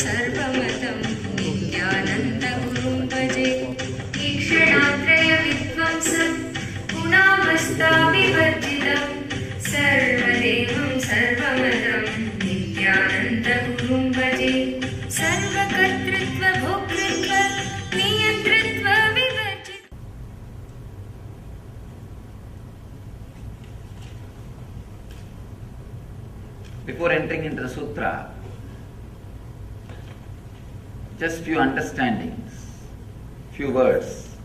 सर्वमतं नित्यानन्दगुरुं भजे ईक्षणात्रयविध्वंसं गुणावस्थाविवर्जितं सर्वदेवं सर्वमतं नित्यानन्दगुरुं भजे सर्वकर्तृत्व भोक्तृत्व नियन्तृत्व विवर्जित. Before entering into the sutra, just few understandings, few words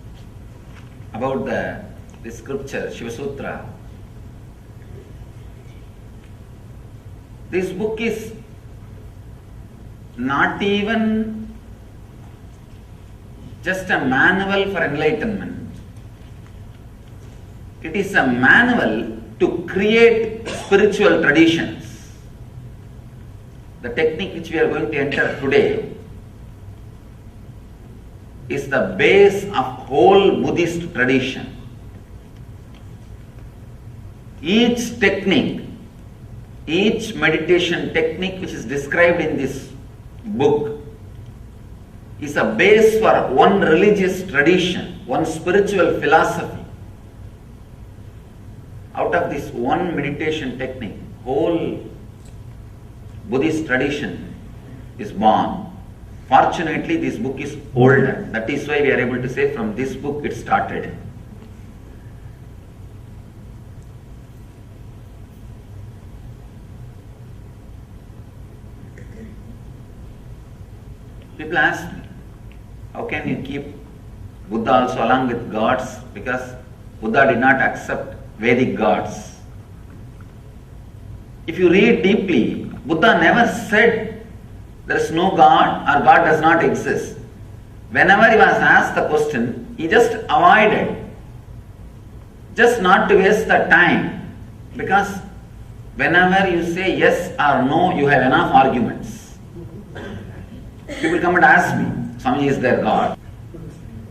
about the scripture, Shiva Sutra. This book is not even just a manual for enlightenment. It is a manual to create spiritual traditions. The technique which we are going to enter today is the base of whole Buddhist tradition. Each technique, each meditation technique which is described in this book is a base for one religious tradition, one spiritual philosophy. Out of this one meditation technique, whole Buddhist tradition is born. Fortunately, this book is older. That is why we are able to say from this book it started. People ask me, how can you keep Buddha also along with gods? Because Buddha did not accept Vedic gods. If you read deeply, Buddha never said there is no God or God does not exist. Whenever he was asked the question, he just avoided, just not to waste the time. Because whenever you say yes or no, you have enough arguments. People come and ask me, Swami, is there God?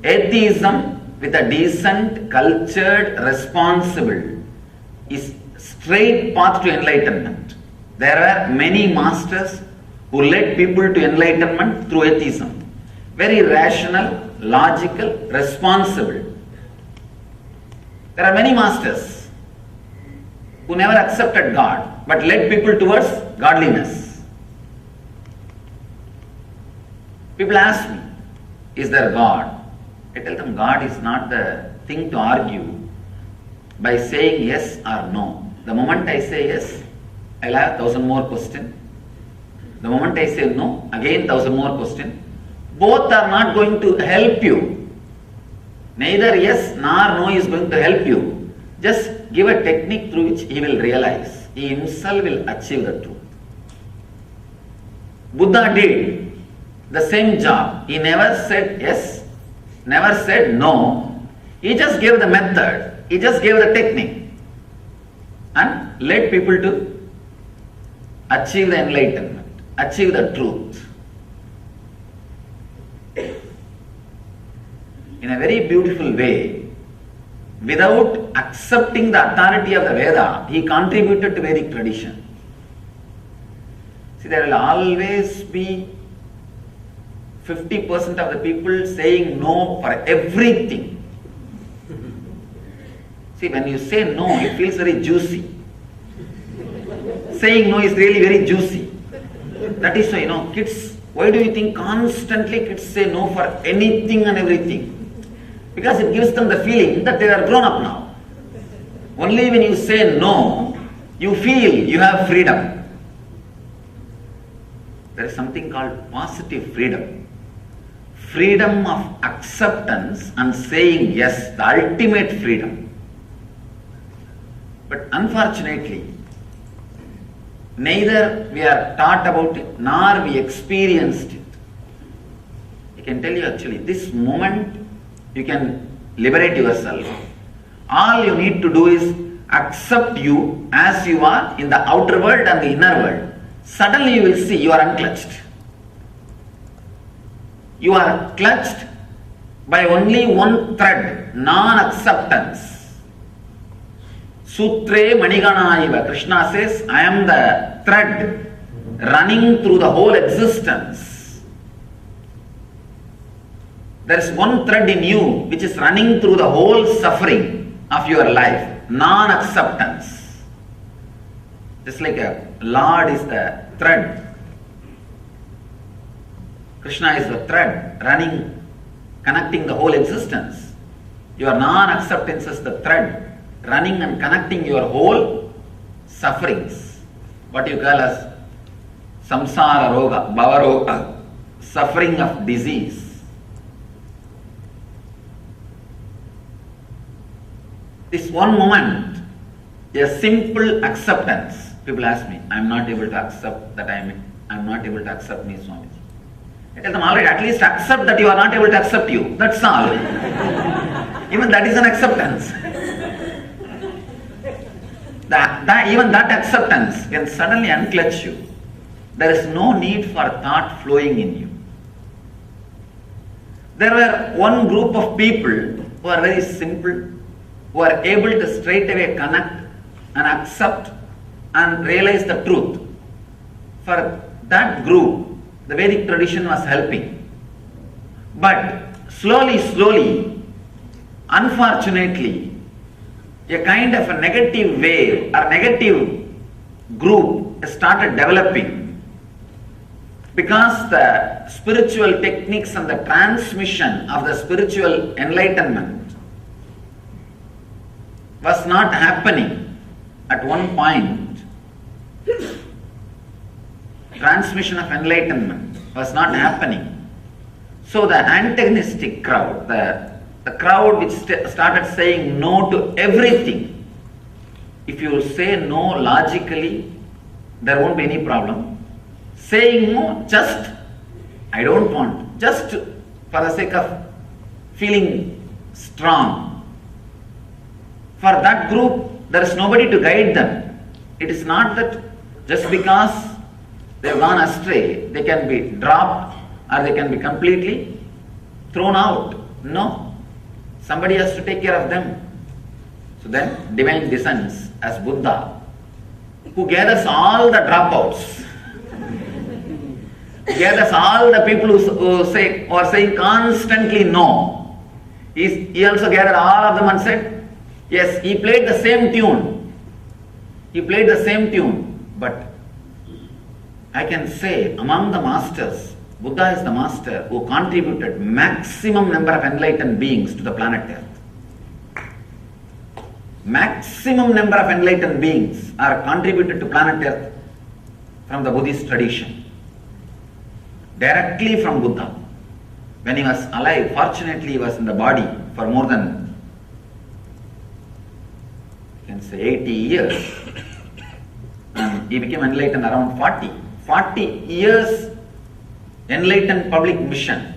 Atheism with a decent, cultured, responsible is straight path to enlightenment. There are many masters who led people to enlightenment through atheism. Very rational, logical, responsible. There are many masters who never accepted God but led people towards godliness. People ask me, is there God? I tell them God is not the thing to argue by saying yes or no. The moment I say yes, I'll have 1,000 more questions. The moment I say no, again 1,000 more questions. Both are not going to help you. Neither yes nor no is going to help you. Just give a technique through which he will realize. He himself will achieve the truth. Buddha did the same job. He never said yes, never said no. He just gave the method. He just gave the technique and led people to achieve the enlightenment, achieve the truth. In a very beautiful way, without accepting the authority of the Veda, he contributed to Vedic tradition. See, there will always be 50% of the people saying no for everything. See, when you say no, it feels very juicy. Saying no is really very juicy. That is why, kids, why do you think constantly kids say no for anything and everything? Because it gives them the feeling that they are grown up now. Only when you say no, you feel you have freedom. There is something called positive freedom. Freedom of acceptance and saying yes, the ultimate freedom. But unfortunately, neither we are taught about it nor we experienced it. I can tell you actually, this moment you can liberate yourself. All you need to do is accept you as you are in the outer world and the inner world. Suddenly you will see you are unclutched. You are clutched by only one thread, non-acceptance. Sutre Maniganaiva, Krishna says, I am the thread running through the whole existence. there is one thread in you which is running through the whole suffering of your life. Non-acceptance. Just like a Lord is the thread. Krishna is the thread running, connecting the whole existence. Your non-acceptance is the thread running and connecting your whole sufferings. What you call as samsara roga, bhava roga, suffering of disease. This one moment, a simple acceptance. People ask me, I am not able to accept that I am not able to accept me, Swamiji. I tell them, all right, at least accept that you are not able to accept you. That's all. Even that is an acceptance. Even that acceptance can suddenly unclutch you. There is no need for thought flowing in you. There were one group of people who are very simple, who are able to straight away connect and accept and realize the truth. For that group, the Vedic tradition was helping. But slowly, unfortunately, a kind of a negative wave or negative group started developing because the spiritual techniques and the transmission of the spiritual enlightenment was not happening at one point. Transmission of enlightenment was not happening. So the antagonistic crowd, the crowd which started saying no to everything. If you say no logically, there won't be any problem. Saying no, just, I don't want, just for the sake of feeling strong. For that group, there is nobody to guide them. It is not that just because they have gone astray, they can be dropped or they can be completely thrown out. No. Somebody has to take care of them. So then divine descends as Buddha, who gathers all the dropouts, gathers all the people who are saying constantly no. He also gathered all of them and said, yes, he played the same tune. But I can say among the masters, Buddha is the master who contributed maximum number of enlightened beings to the planet Earth. Maximum number of enlightened beings are contributed to planet Earth from the Buddhist tradition. Directly from Buddha. When he was alive, fortunately he was in the body for more than, you can say 80 years. And he became enlightened around 40. 40 years enlightened public mission.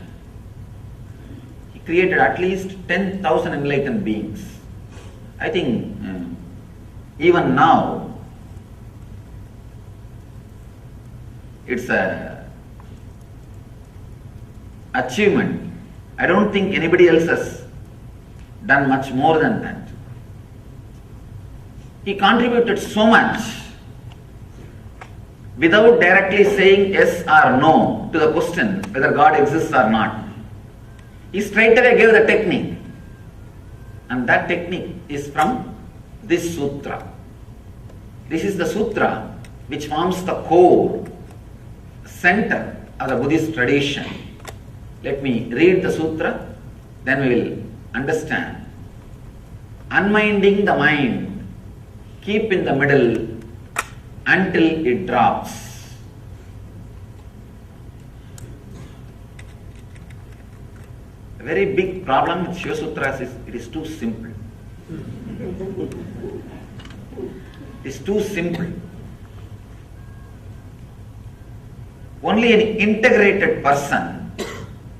He created at least 10,000 enlightened beings. I think even now it's a achievement. I don't think anybody else has done much more than that. He contributed so much without directly saying yes or no to the question whether God exists or not. He straight away gave the technique. And that technique is from this sutra. This is the sutra which forms the core, center of the Buddhist tradition. Let me read the sutra, then we will understand. Unminding the mind, keep in the middle until it drops. A very big problem with Shiva Sutras is it is too simple. It is too simple. Only an integrated person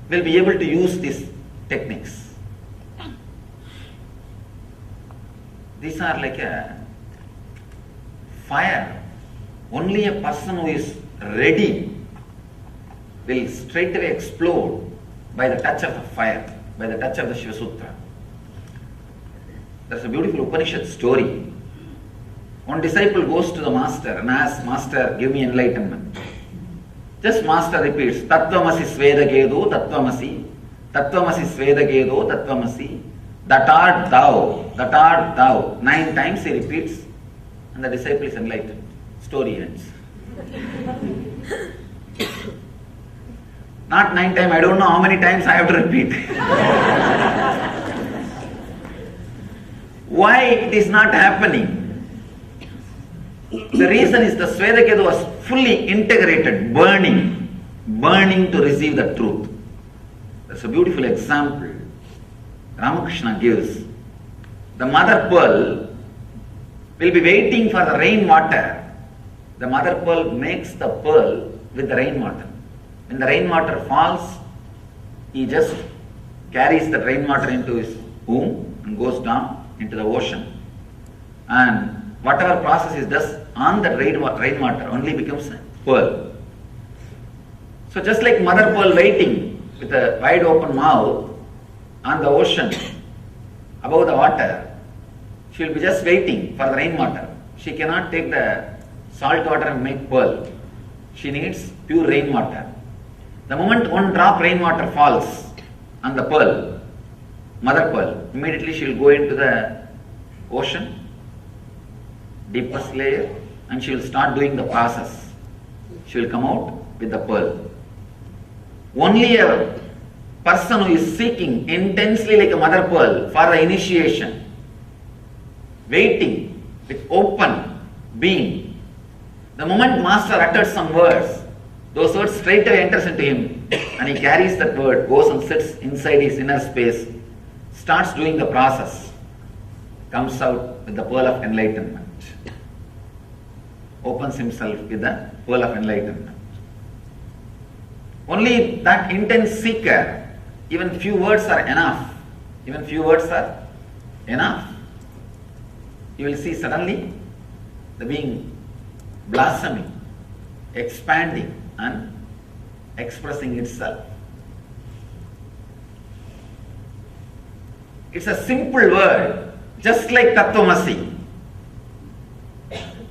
will be able to use these techniques. These are like a fire. Only a person who is ready will straight away explode by the touch of the fire, by the touch of the Shiva Sutra. There's a beautiful Upanishad story. One disciple goes to the master and asks, Master, give me enlightenment. Just master repeats, Tattvamasi Svedagedu, Tattvamasi. Tattvamasi Svedakedo, Tattvamasi, that art thou, that art thou. 9 times he repeats, and the disciple is enlightened. Story ends. Not 9 times, I don't know how many times I have to repeat. Why it is not happening? The reason is the Svedaketu was fully integrated, burning to receive the truth. That's a beautiful example Ramakrishna gives. The mother pearl will be waiting for the rainwater. The mother pearl makes the pearl with the rainwater. When the rainwater falls, he just carries the rainwater into his womb and goes down into the ocean. And whatever process he does on the rainwater only becomes a pearl. So just like mother pearl waiting with a wide open mouth on the ocean above the water, she will be just waiting for the rainwater. She cannot take the salt water and make pearl. She needs pure rainwater. The moment one drop rainwater falls on the pearl, mother pearl, immediately she will go into the ocean, deepest layer, and she will start doing the process. She will come out with the pearl. Only a person who is seeking intensely like a mother pearl for the initiation, waiting with open being, the moment master utters some words, those words straight away enters into him, and he carries that word, goes and sits inside his inner space, starts doing the process, comes out with the pearl of enlightenment, opens himself with the pearl of enlightenment. Only that intense seeker, even few words are enough. Even few words are enough. You will see suddenly the being blossoming, expanding and expressing itself. It's a simple word, just like Tattvamasi.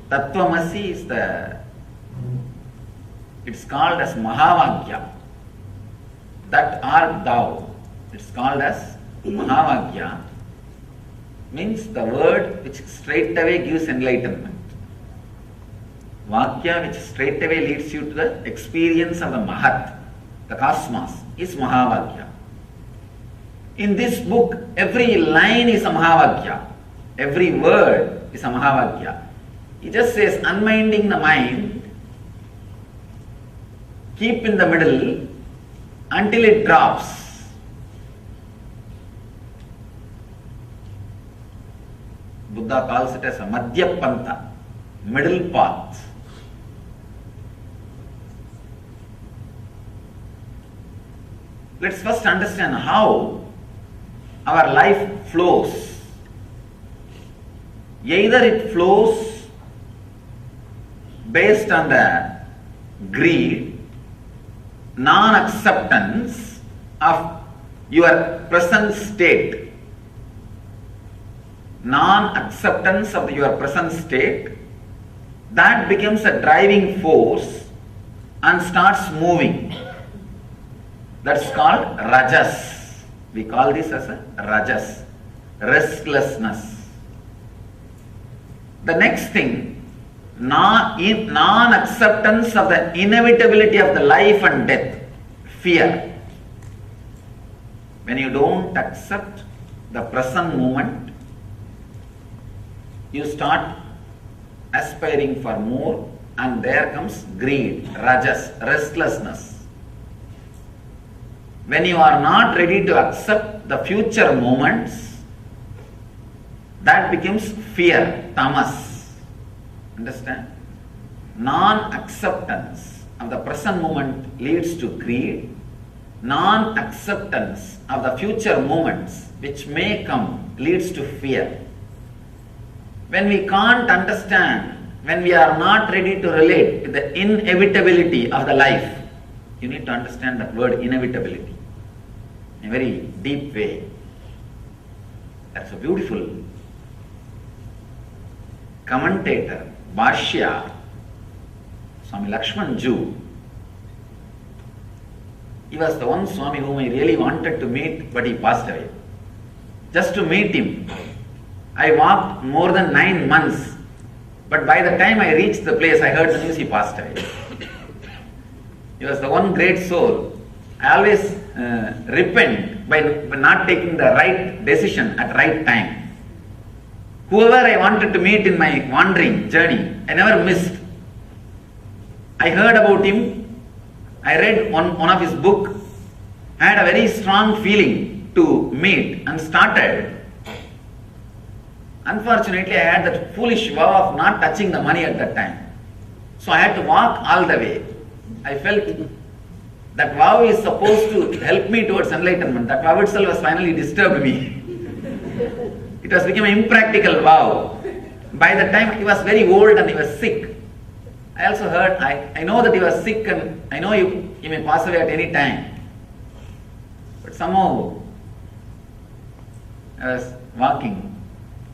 Tattvamasi is it's called as Mahavagya. That art thou. It's called as Mahavagya. Means the word which straight away gives enlightenment. Vakya which straight away leads you to the experience of the Mahat, the cosmos, is Mahavagya. In this book, every line is a Mahavagya. Every word is a Mahavagya. He just says, unminding the mind, keep in the middle until it drops. Buddha calls it as a Madhya Pantha, middle path. Let's first understand how our life flows. Either it flows based on the greed, non-acceptance of your present state, non-acceptance of your present state, that becomes a driving force and starts moving. That's called rajas. We call this as a rajas, restlessness. The next thing, non-acceptance of the inevitability of the life and death, fear. When you don't accept the present moment, you start aspiring for more, and there comes greed, rajas, restlessness. When you are not ready to accept the future moments, that becomes fear, tamas. Understand? Non-acceptance of the present moment leads to greed. Non-acceptance of the future moments which may come leads to fear. When we can't understand, when we are not ready to relate with the inevitability of the life, you need to understand that word inevitability in a very deep way. That's a beautiful commentator, Bhashya, Swami Lakshman Ju, He was the one Swami whom I really wanted to meet, but he passed away. Just to meet him, I walked more than 9 months, but by the time I reached the place, I heard the news he passed away. He was the one great soul. I always repent by not taking the right decision at right time. Whoever I wanted to meet in my wandering journey, I never missed. I heard about him. I read one of his book. I had a very strong feeling to meet and started. Unfortunately, I had that foolish vow of not touching the money at that time. So I had to walk all the way. I felt that vow is supposed to help me towards enlightenment. That vow itself has finally disturbed me. It has become an impractical vow. By the time he was very old and he was sick, I also heard, I know that he was sick and I know he may pass away at any time. But somehow, I was walking.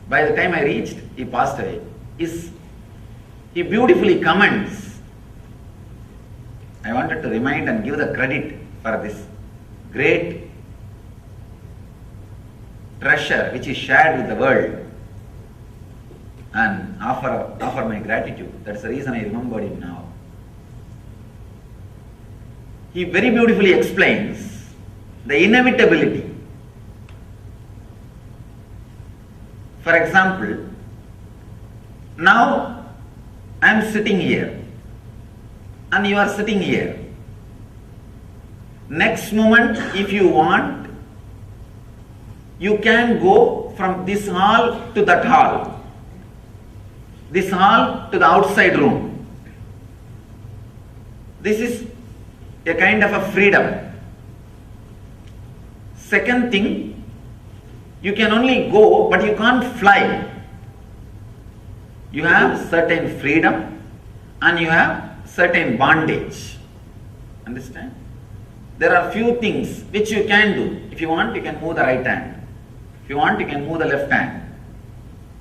By the time I reached, he passed away. He beautifully comments. I wanted to remind and give the credit for this great treasure which is shared with the world, and offer my gratitude. That's the reason I remembered him now. He very beautifully explains the inevitability. For example, now I am sitting here and you are sitting here. Next moment, if you want, you can go from this hall to that hall. This hall to the outside room. This is a kind of a freedom. Second thing, you can only go, but you can't fly. You have certain freedom and you have certain bondage. Understand? There are few things which you can do. If you want, you can move the right hand. If you want, you can move the left hand.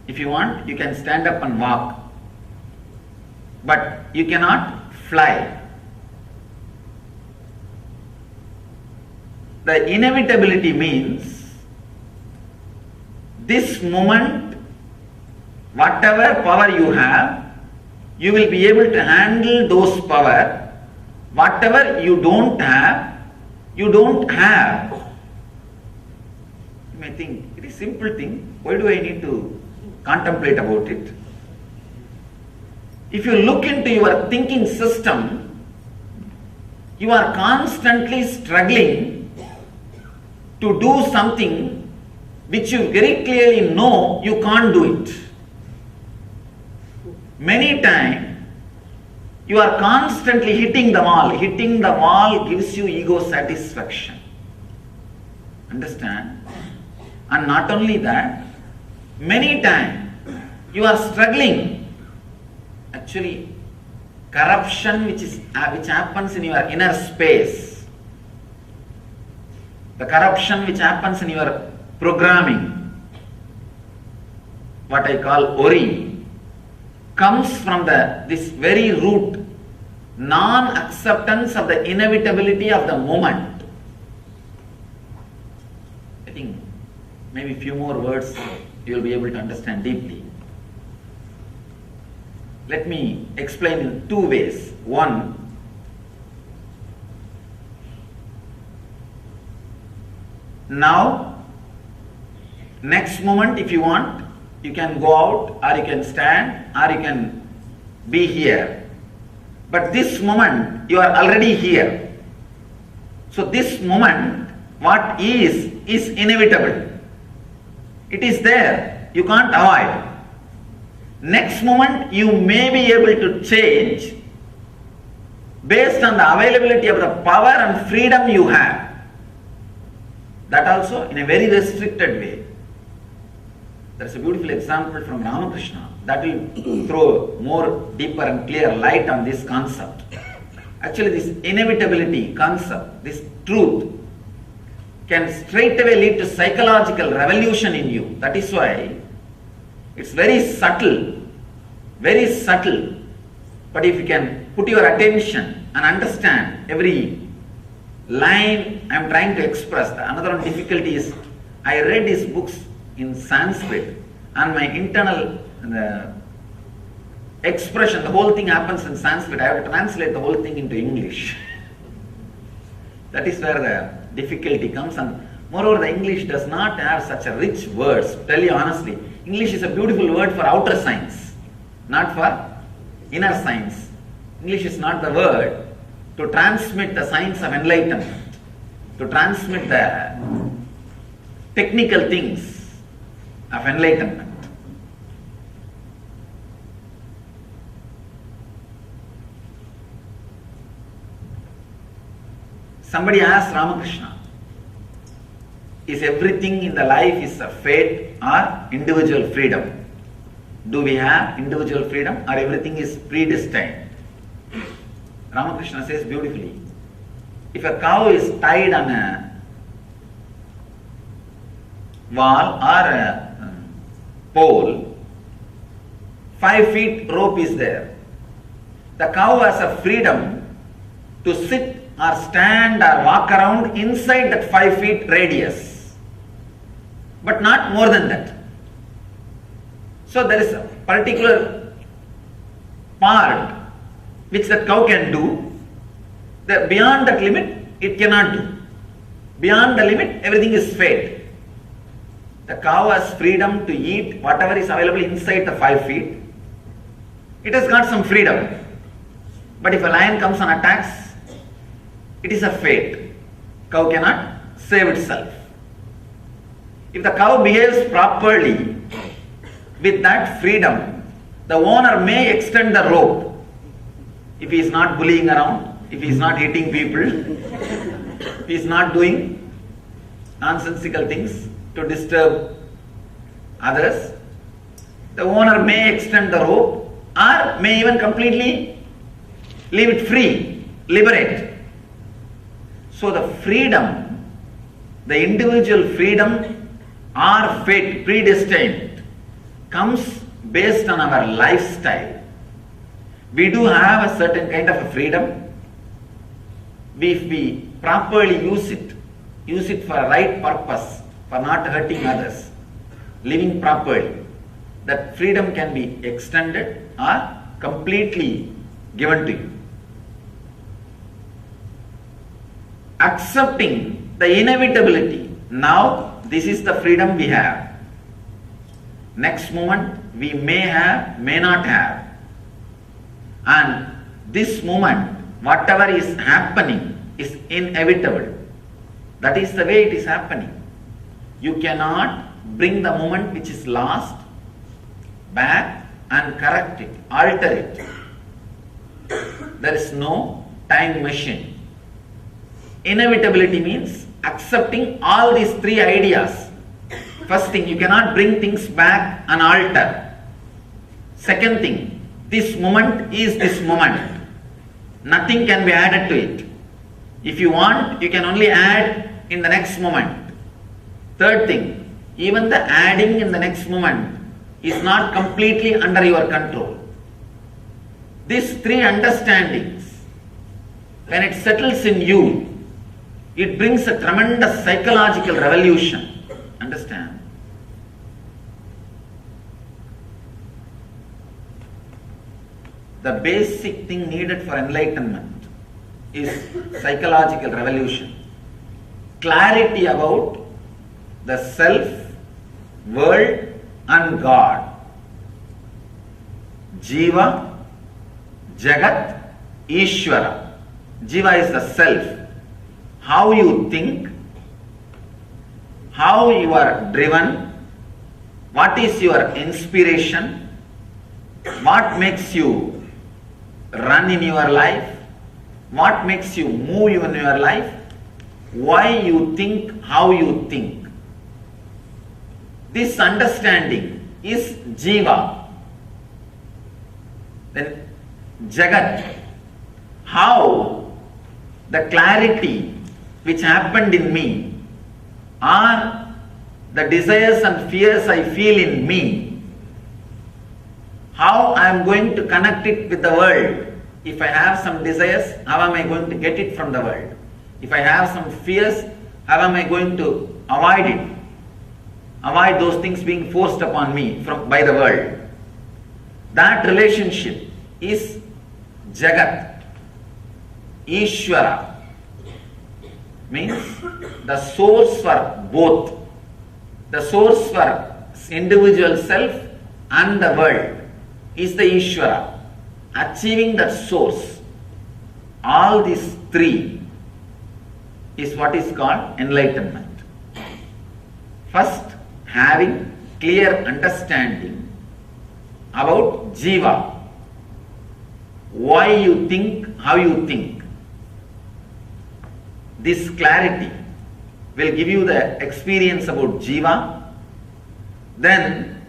If you want, you can stand up and walk. But you cannot fly. The inevitability means this moment, whatever power you have, you will be able to handle those power. Whatever you don't have, you don't have. You may think, it is a simple thing. Why do I need to contemplate about it? If you look into your thinking system, you are constantly struggling to do something which you very clearly know you can't do it. Many times, you are constantly hitting the wall. Hitting the wall gives you ego satisfaction. Understand? And not only that, many times you are struggling. Actually, corruption which happens in your inner space, the corruption which happens in your programming, what I call ori, comes from this very root, non-acceptance of the inevitability of the moment. I think maybe few more words you will be able to understand deeply. Let me explain in two ways. One, now, next moment if you want, you can go out or you can stand or you can be here. But this moment, you are already here. So this moment, what is inevitable. It is there. You can't avoid. Next moment, you may be able to change based on the availability of the power and freedom you have. That also in a very restricted way. There is a beautiful example from Ramakrishna that will throw more deeper and clear light on this concept. Actually, this inevitability concept, this truth, can straightaway lead to psychological revolution in you. That is why it's very subtle, very subtle. But if you can put your attention and understand every line I am trying to express. Another one difficulty is I read his books in Sanskrit and my internal expression, the whole thing happens in Sanskrit. I have to translate the whole thing into English. That is where the difficulty comes, and moreover the English does not have such a rich words. To tell you honestly, English is a beautiful word for outer science, not for inner science. English is not the word to transmit the science of enlightenment, to transmit the technical things of enlightenment. Somebody asked Ramakrishna, is everything in the life is a fate or individual freedom? Do we have individual freedom or everything is predestined? Ramakrishna says beautifully, if a cow is tied on a wall or a pole, 5 feet rope is there. The cow has a freedom to sit or stand or walk around inside that 5 feet radius, but not more than that. So there is a particular part which that cow can do. Beyond that limit, it cannot do. Beyond the limit, everything is fate. The cow has freedom to eat whatever is available inside the 5 feet. It has got some freedom. But if a lion comes and attacks, it is a fate. Cow cannot save itself. If the cow behaves properly with that freedom, the owner may extend the rope. If he is not bullying around, if he is not hitting people, if he is not doing nonsensical things to disturb others, the owner may extend the rope or may even completely leave it free, liberate. So the freedom, the individual freedom or fate, predestined, comes based on our lifestyle. We do have a certain kind of a freedom. If we properly use it for a right purpose, for not hurting others, living properly, that freedom can be extended or completely given to you. Accepting the inevitability. Now, this is the freedom we have. Next moment, we may have, may not have. And this moment, whatever is happening, is inevitable. That is the way it is happening. You cannot bring the moment which is lost back and correct it, alter it. There is no time machine. Inevitability means accepting all these 3 ideas. First thing, you cannot bring things back and alter. Second thing, this moment is this moment. Nothing can be added to it. If you want, you can only add in the next moment. Third thing, even the adding in the next moment is not completely under your control. These 3 understandings, when it settles in you, it brings a tremendous psychological revolution. Understand? The basic thing needed for enlightenment is psychological revolution. Clarity about the self, world and God. Jiva, Jagat, Ishvara. Jiva is the self. How you think, how you are driven, what is your inspiration, what makes you run in your life, what makes you move in your life, why you think, how you think. This understanding is Jiva. Then Jagat, how the clarity which happened in me or the desires and fears I feel in me, how I am going to connect it with the world. If I have some desires, how am I going to get it from the world? If I have some fears, how am I going to avoid it? Avoid those things being forced upon me by the world. That relationship is Jagat. Ishvara means the source for both. The source for individual self and the world is the Ishvara. Achieving that source, all these three is what is called enlightenment. First, having clear understanding about Jiva. Why you think, how you think. This clarity will give you the experience about Jiva. Then,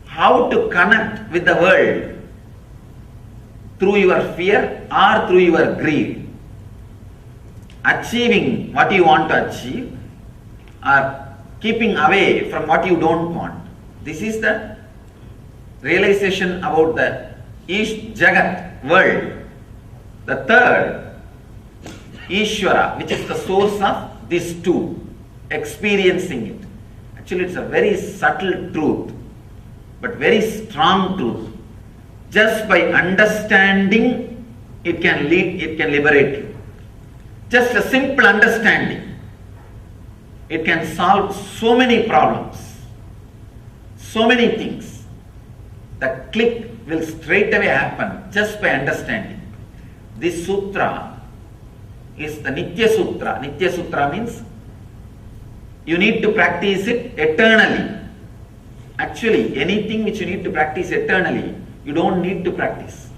how to connect with the world through your fear or through your greed. Achieving what you want to achieve or keeping away from what you don't want. This is the realization about the Jagat world. The third, Ishvara, which is the source of these two, experiencing it. Actually, it's a very subtle truth, but very strong truth. Just by understanding, it can liberate you. Just a simple understanding, it can solve so many problems, so many things. The click will straight away happen just by understanding. This sutra is the Nitya Sutra. Nitya Sutra means you need to practice it eternally. Actually, anything which you need to practice eternally, you don't need to practice.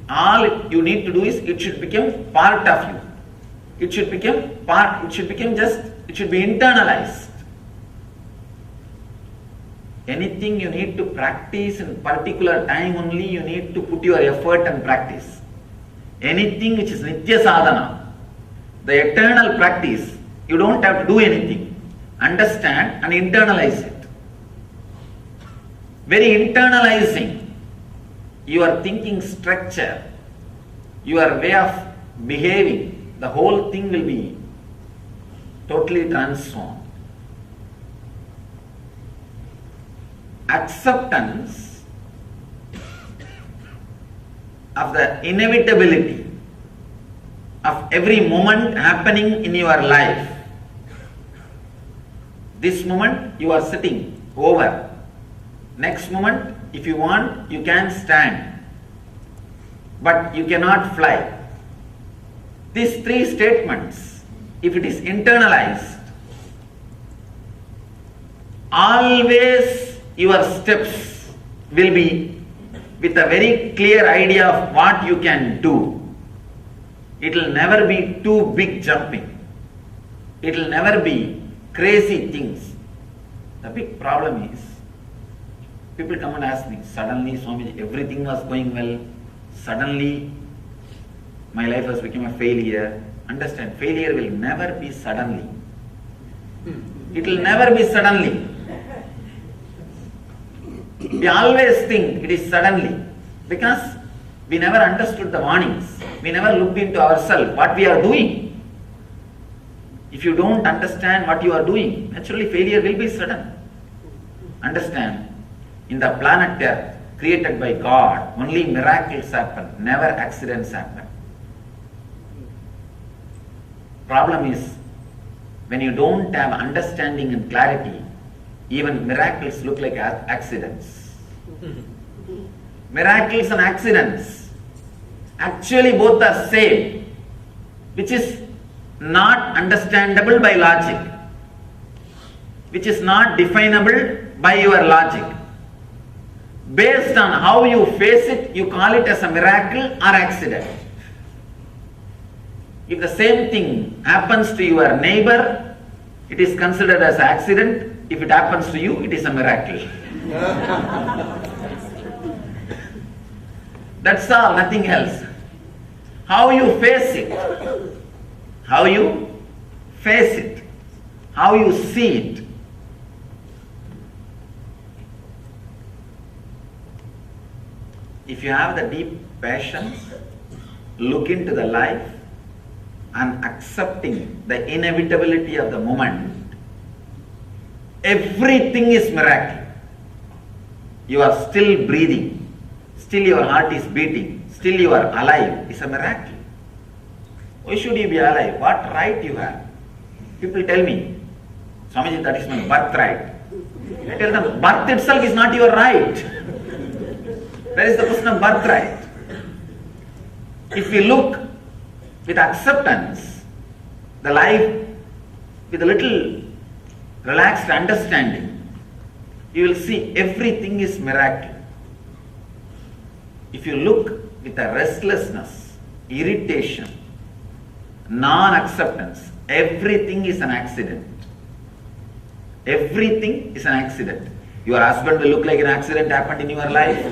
All you need to do is it should become part of you. It should be internalized. Anything you need to practice in particular time only, you need to put your effort and practice. Anything which is Nitya Sadhana, the eternal practice, you don't have to do anything. Understand and internalize it. Very internalizing your thinking structure, your way of behaving, the whole thing will be totally transformed. Acceptance of the inevitability of every moment happening in your life. This moment you are sitting over. Next moment, if you want, you can stand. But you cannot fly. These three statements, if it is internalized, always your steps will be with a very clear idea of what you can do. It will never be too big jumping. It will never be crazy things. The big problem is, people come and ask me, suddenly Swamiji, everything was going well, suddenly my life has become a failure. Understand, failure will never be suddenly. It will never be suddenly. We always think it is suddenly because we never understood the warnings. We never looked into ourselves, what we are doing. If you don't understand what you are doing, naturally failure will be sudden. Understand, in the planet Earth, created by God, only miracles happen, never accidents happen. Problem is, when you don't have understanding and clarity, even miracles look like accidents. Miracles and accidents, actually both are same, which is not understandable by logic, which is not definable by your logic. Based on how you face it, you call it as a miracle or accident. If the same thing happens to your neighbor, it is considered as an accident. If it happens to you, it is a miracle. That's all, nothing else. How you face it, how you face it, how you see it. If you have the deep passion, look into the life, and accepting the inevitability of the moment, everything is miracle. You are still breathing, still your heart is beating, still you are alive. It's a miracle. Why should you be alive? What right you have? People tell me, Swamiji, that is my birthright. I tell them, birth itself is not your right. Where is the question of birthright? If we look with acceptance, the life with a little relaxed understanding, you will see everything is miracle. If you look with a restlessness, irritation, non-acceptance, everything is an accident. Everything is an accident. Your husband will look like an accident happened in your life.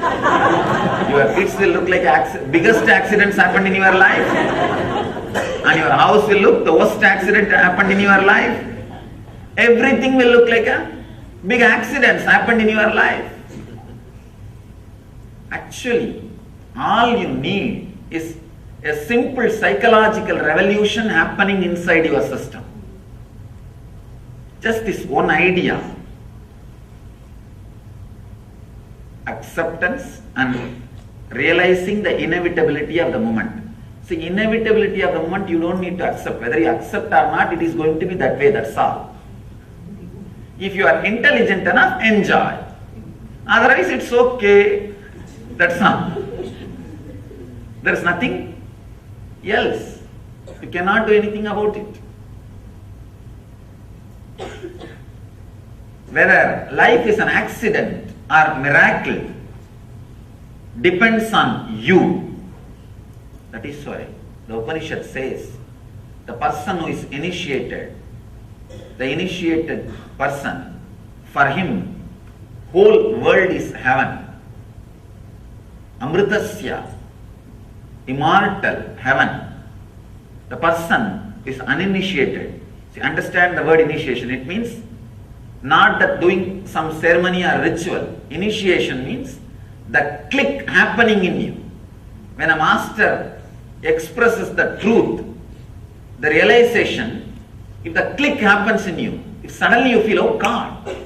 Your kids will look like biggest accidents happened in your life. And your house will look the worst accident happened in your life. Everything will look like a big accidents happened in your life. Actually, all you need is a simple psychological revolution happening inside your system. Just this one idea. Acceptance and realizing the inevitability of the moment. See, inevitability of the moment you don't need to accept. Whether you accept or not, it is going to be that way, that's all. If you are intelligent enough, enjoy. Otherwise, it's okay. That's all. There is nothing else. You cannot do anything about it. Whether life is an accident or miracle depends on you. That is why the Upanishad says the person who is initiated, the initiated person, for him whole world is heaven. Amritasya, immortal heaven. The person is uninitiated. See, understand the word initiation. It means not that doing some ceremony or ritual. Initiation means the click happening in you. When a master expresses the truth, the realization, if the click happens in you, if suddenly you feel, oh God,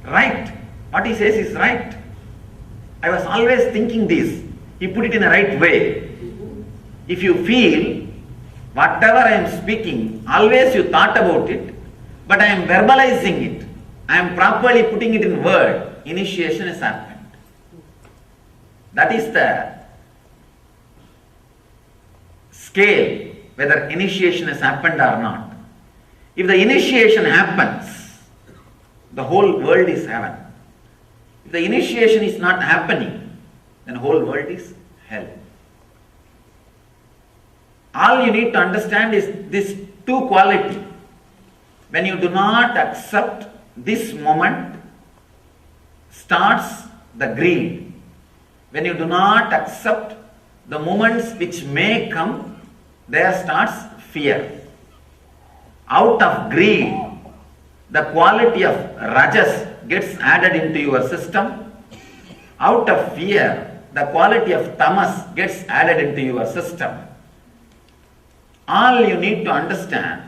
right, what he says is right. I was always thinking this. He put it in the right way. If you feel, whatever I am speaking, always you thought about it, but I am verbalizing it. I am properly putting it in word. Initiation has happened. That is the scale, whether initiation has happened or not. If the initiation happens, the whole world is heaven. If the initiation is not happening, then the whole world is hell. All you need to understand is this two quality. When you do not accept this moment, starts the greed. When you do not accept the moments which may come, there starts fear. Out of greed, the quality of rajas gets added into your system. Out of fear, the quality of tamas gets added into your system. All you need to understand,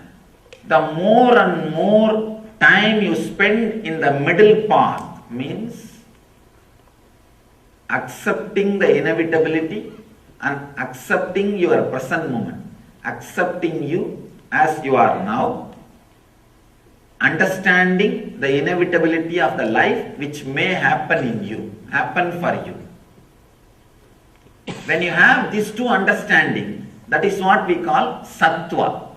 the more and more time you spend in the middle path means accepting the inevitability and accepting your present moment, accepting you as you are now, understanding the inevitability of the life which may happen in you, happen for you. When you have these two understanding, that is what we call sattva,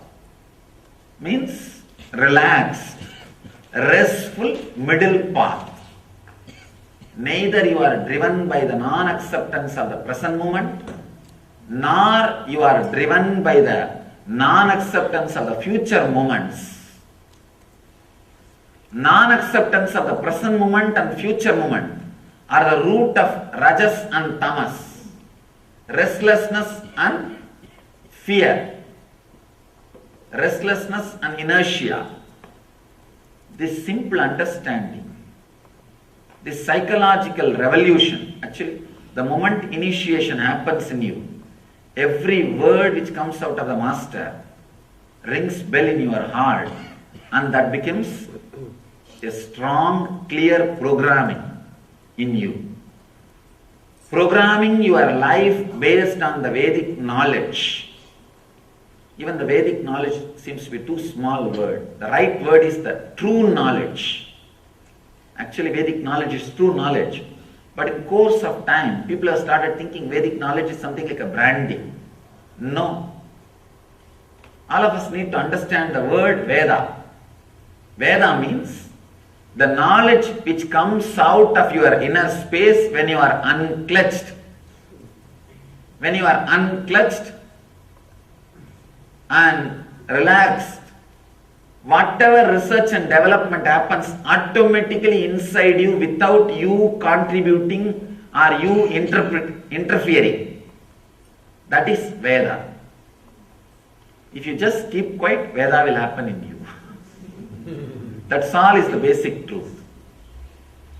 means relaxed, restful middle path. Neither you are driven by the non-acceptance of the present moment, nor you are driven by the non-acceptance of the future moments. Non-acceptance of the present moment and future moment are the root of rajas and tamas, restlessness and fear, restlessness and inertia. This simple understanding, this psychological revolution, actually the moment initiation happens in you, every word which comes out of the master rings bell in your heart, and that becomes a strong, clear programming in you. Programming your life based on the Vedic knowledge. Even the Vedic knowledge seems to be too small word. The right word is the true knowledge. Actually, Vedic knowledge is true knowledge. But in course of time, people have started thinking Vedic knowledge is something like a branding. No. All of us need to understand the word Veda. Veda means the knowledge which comes out of your inner space when you are unclutched. When you are unclutched and relaxed, whatever research and development happens automatically inside you without you contributing or you interfering. That is Veda. If you just keep quiet, Veda will happen in you. That's all is the basic truth.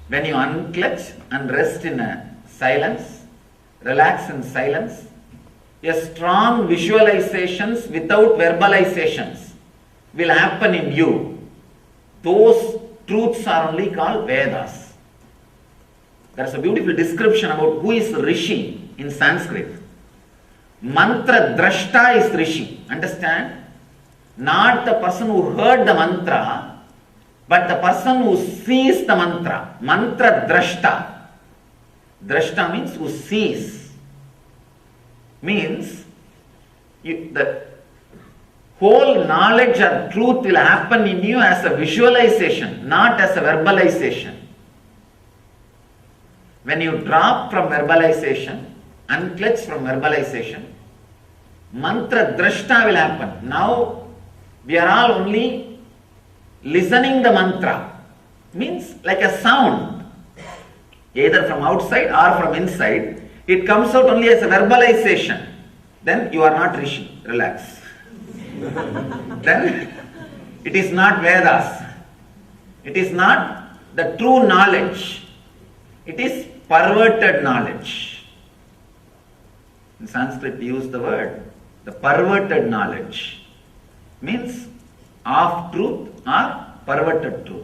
When you unclutch and rest in a silence, relax in silence, a strong visualizations without verbalizations will happen in you. Those truths are only called Vedas. There is a beautiful description about who is Rishi in Sanskrit. Mantra drashta is Rishi. Understand? Not the person who heard the mantra, but the person who sees the mantra. Mantra drashta. Drashta means who sees. Means the whole knowledge or truth will happen in you as a visualization, not as a verbalization. When you drop from verbalization, unclutch from verbalization, mantra drashta will happen. Now we are all only listening the mantra. Means like a sound, either from outside or from inside. It comes out only as a verbalization. Then you are not Rishi. Relax. Then it is not Vedas. It is not the true knowledge. It is perverted knowledge. In Sanskrit we use the word, the perverted knowledge. Means half truth or perverted truth.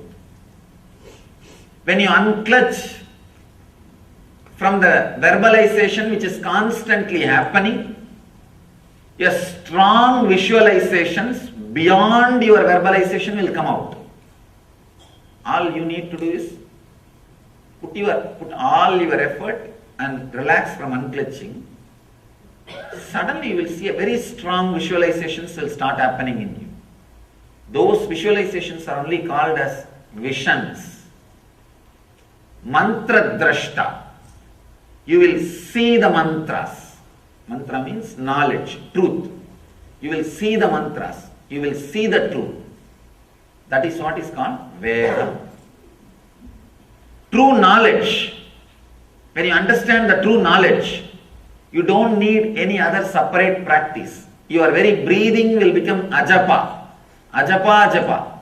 When you unclutch from the verbalization which is constantly happening, a strong visualizations beyond your verbalization will come out. All you need to do is put all your effort and relax from unclutching. Suddenly you will see a very strong visualizations will start happening in you. Those visualizations are only called as visions. Mantra drashta. You will see the mantras. Mantra means knowledge, truth. You will see the mantras. You will see the truth. That is what is called Veda. True knowledge. When you understand the true knowledge, you don't need any other separate practice. Your very breathing will become ajapa. Ajapa, ajapa.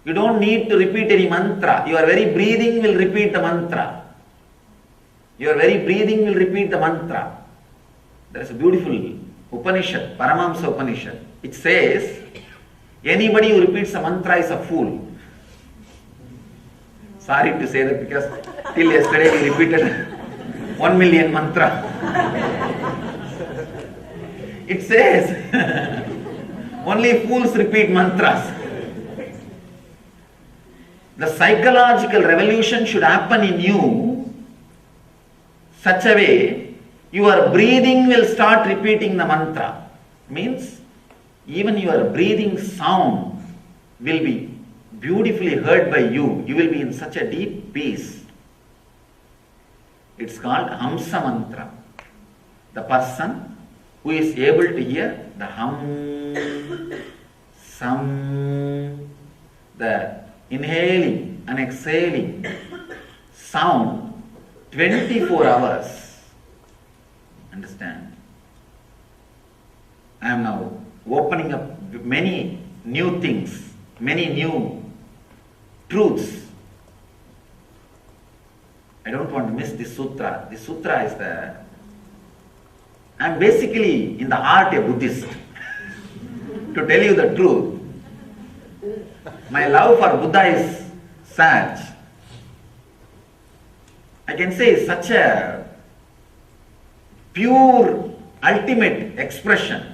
You don't need to repeat any mantra. Your very breathing will repeat the mantra. Your very breathing will repeat the mantra. There is a beautiful Upanishad, Paramahamsa Upanishad. It says, anybody who repeats a mantra is a fool. Sorry to say that because till yesterday we repeated 1 million mantra. It says, only fools repeat mantras. The psychological revolution should happen in you such a way your breathing will start repeating the mantra. Means even your breathing sound will be beautifully heard by you. You will be in such a deep peace. It's called Hamsa Mantra. The person who is able to hear the hum, sum, the inhaling and exhaling sound 24 hours. Understand? I am now opening up many new things, many new truths. I don't want to miss this sutra. This sutra is I am basically in the heart a Buddhist. to tell you the truth, my love for Buddha is such, I can say such a pure, ultimate expression,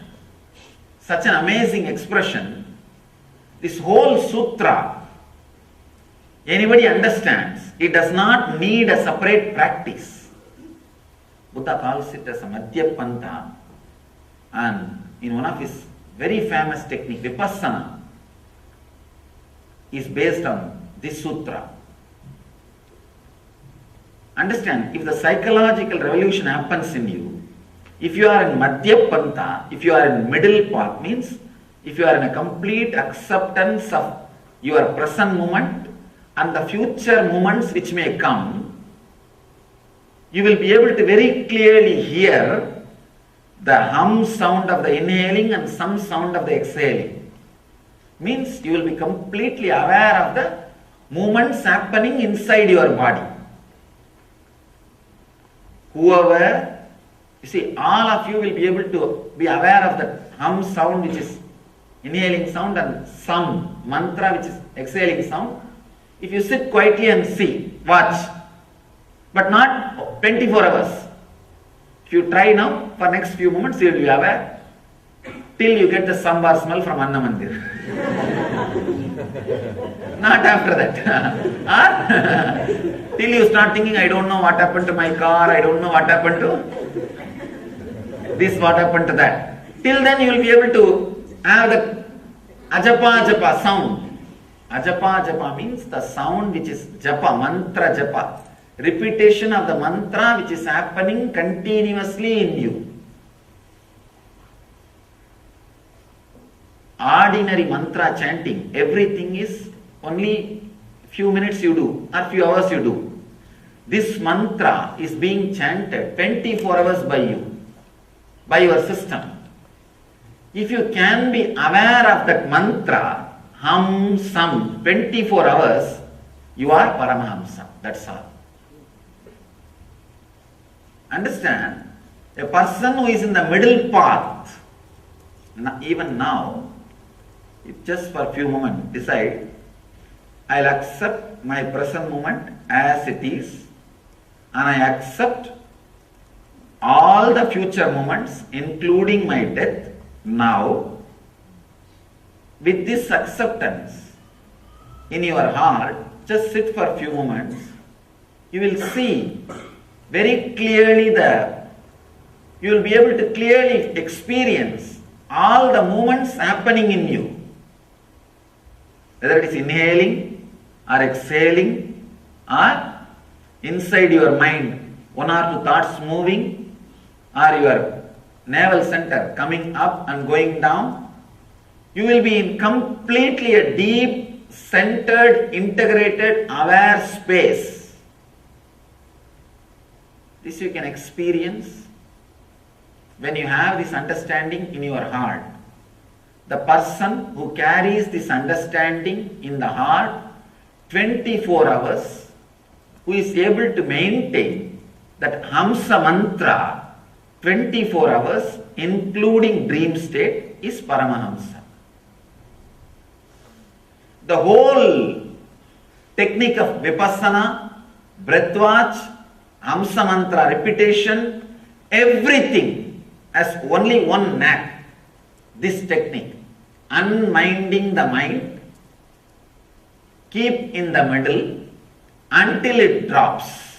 such an amazing expression. This whole sutra, anybody understands, it does not need a separate practice. Buddha calls it as a Madhyapanta, and in one of his very famous technique, Vipassana, is based on this sutra. Understand, if the psychological revolution happens in you, if you are in Madhyapanta, if you are in middle path, means if you are in a complete acceptance of your present moment and the future moments which may come, you will be able to very clearly hear the hum sound of the inhaling and some sound of the exhaling. Means you will be completely aware of the movements happening inside your body. Whoever, you see, all of you will be able to be aware of the hum sound, which is inhaling sound, and some mantra, which is exhaling sound. If you sit quietly and see, watch, but not 24 hours. If you try now, for next few moments, you will be aware till you get the sambar smell from Anna Mandir. Not after that. Till you start thinking, I don't know what happened to my car, I don't know what happened to this, what happened to that. Till then you will be able to have the ajapa japa sound. Ajapa japa means the sound which is japa, mantra japa. Repetition of the mantra which is happening continuously in you. Ordinary mantra chanting, everything is only few minutes you do or few hours you do. This mantra is being chanted 24 hours by you, by your system. If you can be aware of that mantra, hum, sum, 24 hours, you are Paramahamsa. That's all. Understand? A person who is in the middle path, even now, if just for a few moments decide, I'll accept my present moment as it is, and I accept all the future moments, including my death, now. With this acceptance in your heart, just sit for a few moments, you will see very clearly you will be able to clearly experience all the movements happening in you. Whether it is inhaling or exhaling or inside your mind, one or two thoughts moving, or your navel center coming up and going down, you will be in completely a deep, centered, integrated, aware space. This you can experience when you have this understanding in your heart. The person who carries this understanding in the heart 24 hours, who is able to maintain that Hamsa mantra 24 hours, including dream state, is Paramahamsa. The whole technique of Vipassana, breathwatch, Hamsa mantra repetition, everything has only one knack. This technique, unminding the mind, keep in the middle until it drops.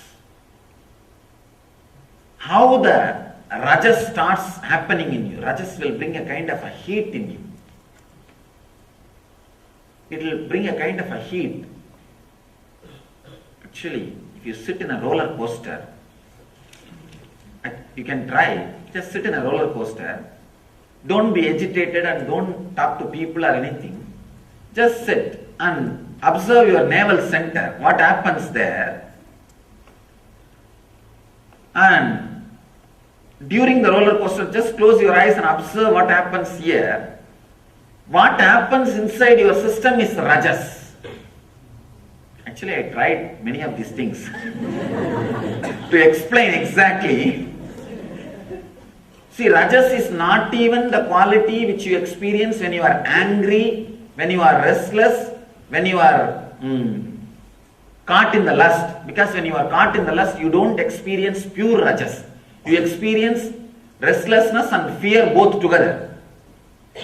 How the rajas starts happening in you. Rajas will bring a kind of a heat in you. It will bring a kind of a heat. Actually, if you sit in a roller coaster, you can try, just sit in a roller coaster. Don't be agitated and don't talk to people or anything. Just sit and observe your navel center, what happens there. And during the roller coaster, just close your eyes and observe what happens here. What happens inside your system is rajas. Actually, I tried many of these things to explain exactly. See, rajas is not even the quality which you experience when you are angry, when you are restless, when you are caught in the lust. Because when you are caught in the lust, you don't experience pure rajas. You experience restlessness and fear both together.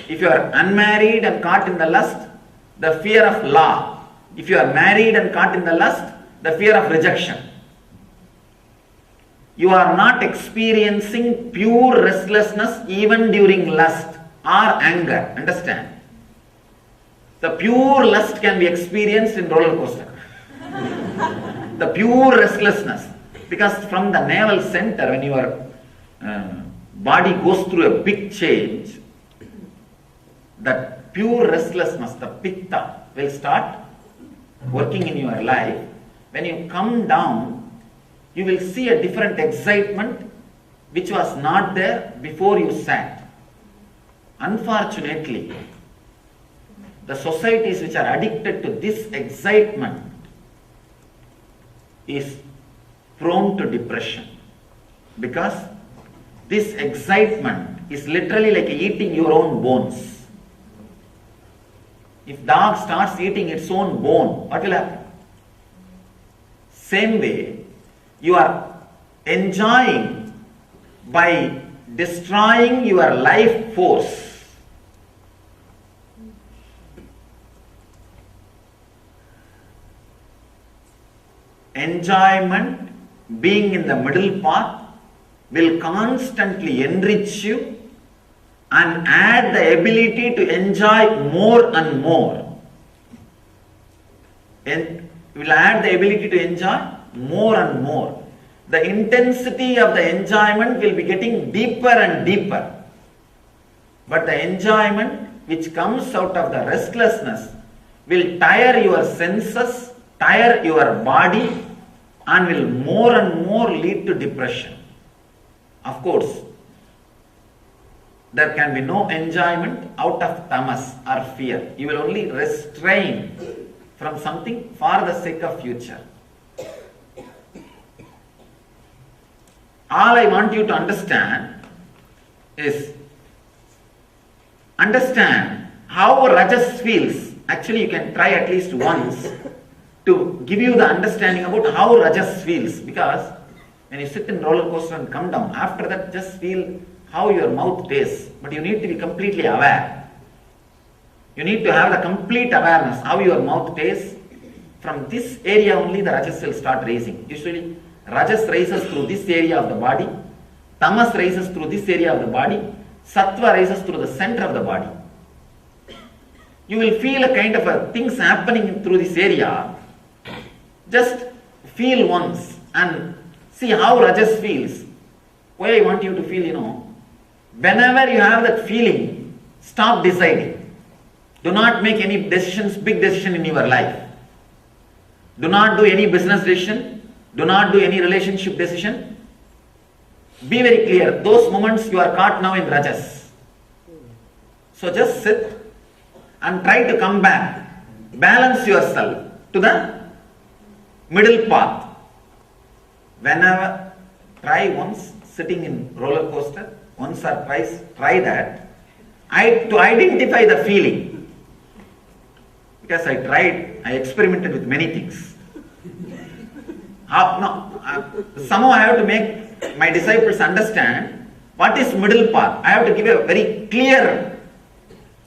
If you are unmarried and caught in the lust, the fear of law. If you are married and caught in the lust, the fear of rejection. You are not experiencing pure restlessness even during lust or anger. Understand? The pure lust can be experienced in roller coaster. The pure restlessness. Because from the navel center, when your body goes through a big change, that pure restlessness, the pitta, will start working in your life. When you come down, you will see a different excitement which was not there before you sat. Unfortunately, the societies which are addicted to this excitement is prone to depression, because this excitement is literally like eating your own bones. If dog starts eating its own bone, what will happen? Same way, you are enjoying by destroying your life force. Enjoyment, being in the middle path, will constantly enrich you and add the ability to enjoy more and more. And will add the ability to enjoy more and more. The intensity of the enjoyment will be getting deeper and deeper. But the enjoyment which comes out of the restlessness will tire your senses, tire your body, and will more and more lead to depression. Of course, there can be no enjoyment out of tamas or fear. You will only restrain from something for the sake of future. All I want you to understand is, understand how rajas feels. Actually, you can try at least once to give you the understanding about how rajas feels, because when you sit in roller coaster and come down, after that just feel how your mouth tastes, but you need to be completely aware. You need to have the complete awareness how your mouth tastes. From this area only the rajas will start raising. Usually rajas rises through this area of the body, tamas rises through this area of the body, sattva rises through the center of the body. You will feel a kind of a things happening through this area. Just feel once and see how rajas feels. Why I want you to feel, whenever you have that feeling, stop deciding. Do not make any decisions, big decision in your life. Do not do any business decision. Do not do any relationship decision. Be very clear. Those moments you are caught now in rajas. So just sit and try to come back. Balance yourself to the middle path. Whenever, try once sitting in roller coaster, once or twice, try that. To identify the feeling. Because I experimented with many things. Somehow I have to make my disciples understand what is middle path. I have to give a very clear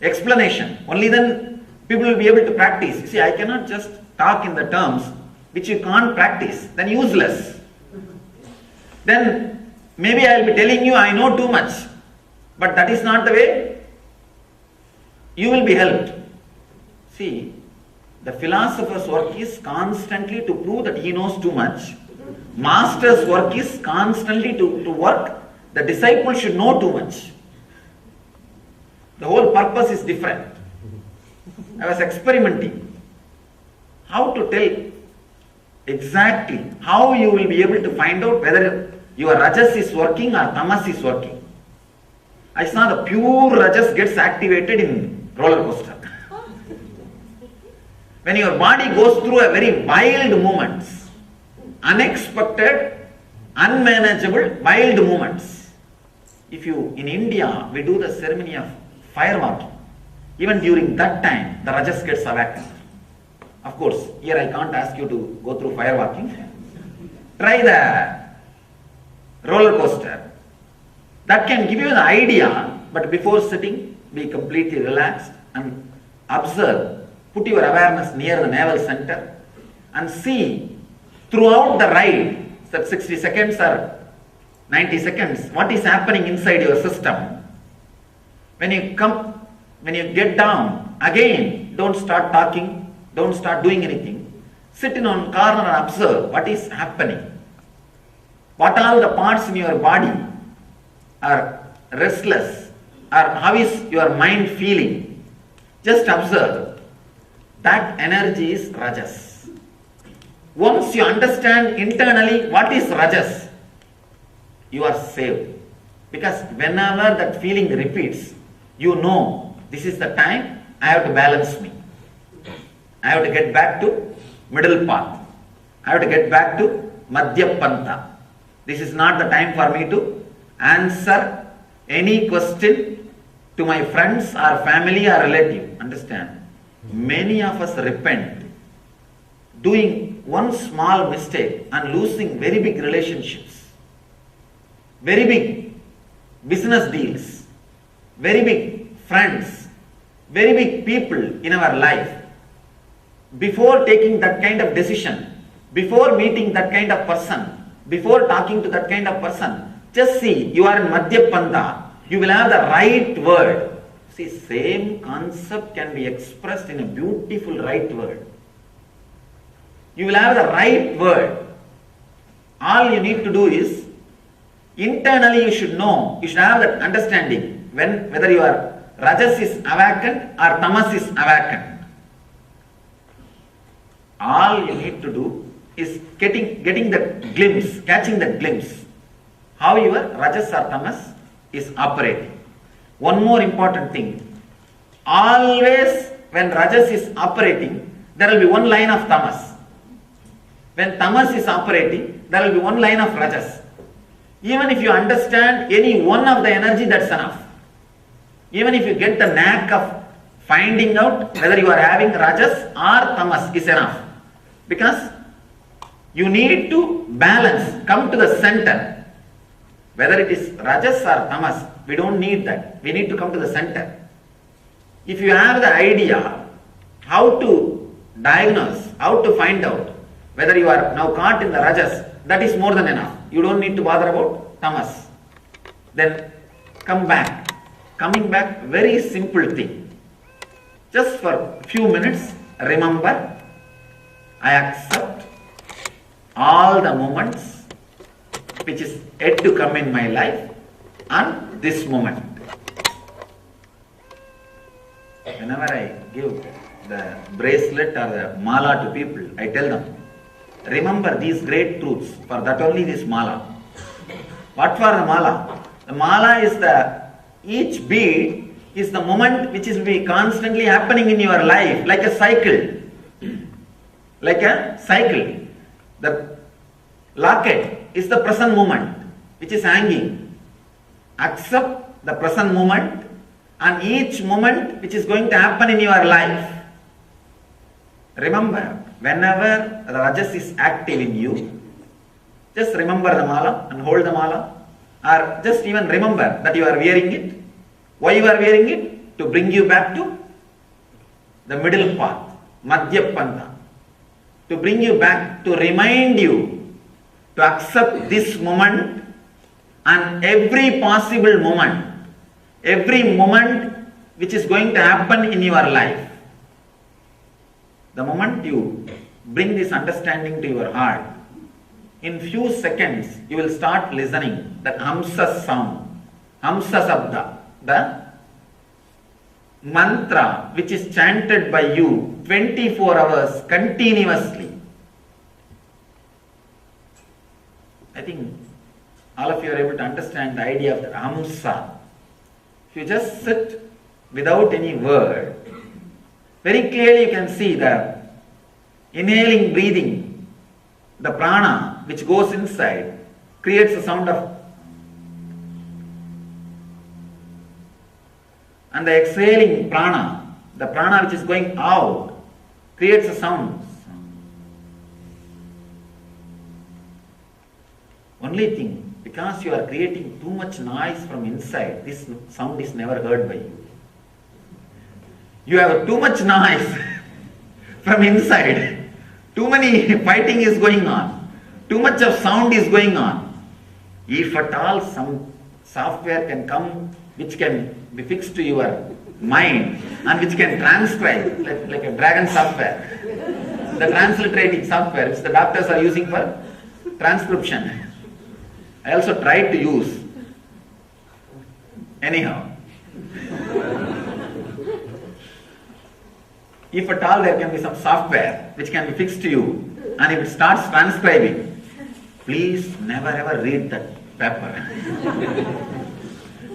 explanation. Only then people will be able to practice. You see, I cannot just talk in the terms which you can't practice. Then useless. Then maybe I will be telling you I know too much. But that is not the way you will be helped. See, the philosopher's work is constantly to prove that he knows too much. Master's work is constantly to work. The disciple should know too much. The whole purpose is different. I was experimenting how to tell exactly how you will be able to find out whether your rajas is working or tamas is working. I saw the pure rajas gets activated in roller coaster. When your body goes through a very wild movements, unexpected, unmanageable, wild movements, if you, in India, we do the ceremony of fire walking. Even during that time, the Rajas gets awakened. Of course, here I can't ask you to go through fire walking. Try the roller coaster. That can give you the idea, but before sitting, be completely relaxed and observe. Put your awareness near the navel center and see throughout the ride, that 60 seconds or 90 seconds, what is happening inside your system. When you get down, again, don't start talking, don't start doing anything. Sit in on corner and observe what is happening. What all the parts in your body are restless, or how is your mind feeling? Just observe. That energy is Rajas. Once you understand internally what is Rajas, you are saved. Because whenever that feeling repeats, you know this is the time I have to balance me. I have to get back to middle path. I have to get back to Madhya Pantha. This is not the time for me to answer any question to my friends or family or relative. Understand? Many of us repent doing one small mistake and losing very big relationships, very big business deals, very big friends, very big people in our life. Before taking that kind of decision, before meeting that kind of person, before talking to that kind of person, just see, you are in Madhya Pantha, you will have the right word. See, same concept can be expressed in a beautiful right word. You will have the right word. All you need to do is, internally you should know, you should have that understanding whether your Rajas is awakened or Tamas is awakened. All you need to do is getting the glimpse, catching the glimpse, how your Rajas or Tamas is operating. One more important thing, always when Rajas is operating, there will be one line of Tamas. When Tamas is operating, there will be one line of Rajas. Even if you understand any one of the energy, that's enough. Even if you get the knack of finding out whether you are having Rajas or Tamas is enough. Because you need to balance, come to the center. Whether it is Rajas or Tamas, we don't need that. We need to come to the center. If you have the idea how to diagnose, how to find out whether you are now caught in the Rajas, that is more than enough. You don't need to bother about Tamas. Then come back. Coming back, very simple thing. Just for a few minutes, remember, I accept all the moments which is yet to come in my life and this moment. Whenever I give the bracelet or the mala to people, I tell them, remember these great truths, for that only this mala. What for the mala? The mala is each bead is the moment which is be constantly happening in your life, like a cycle. Like a cycle. The locket is the present moment which is hanging. Accept the present moment and each moment which is going to happen in your life. Remember, whenever the Rajas is active in you, just remember the mala and hold the mala, or just even remember that you are wearing it. Why you are wearing it? To bring you back to the middle path, Madhya Pantha. To bring you back, to remind you to accept this moment and every possible moment, every moment which is going to happen in your life. The moment you bring this understanding to your heart, in few seconds you will start listening that Hamsa sound, Hamsa Sabda, the mantra which is chanted by you 24 hours continuously. I think all of you are able to understand the idea of the Hamsa. If you just sit without any word, very clearly you can see the inhaling, breathing, the prana which goes inside creates a sound of And the exhaling prana, the prana which is going out, creates a sound. Only thing, because you are creating too much noise from inside, this sound is never heard by you. You have too much noise from inside. Too many fighting is going on. Too much of sound is going on. If at all some software can come which can be fixed to your mind and which can transcribe, like a dragon software, the transliterating software which the doctors are using for transcription. I also tried to use. Anyhow. If at all there can be some software which can be fixed to you, and if it starts transcribing, please never ever read that paper.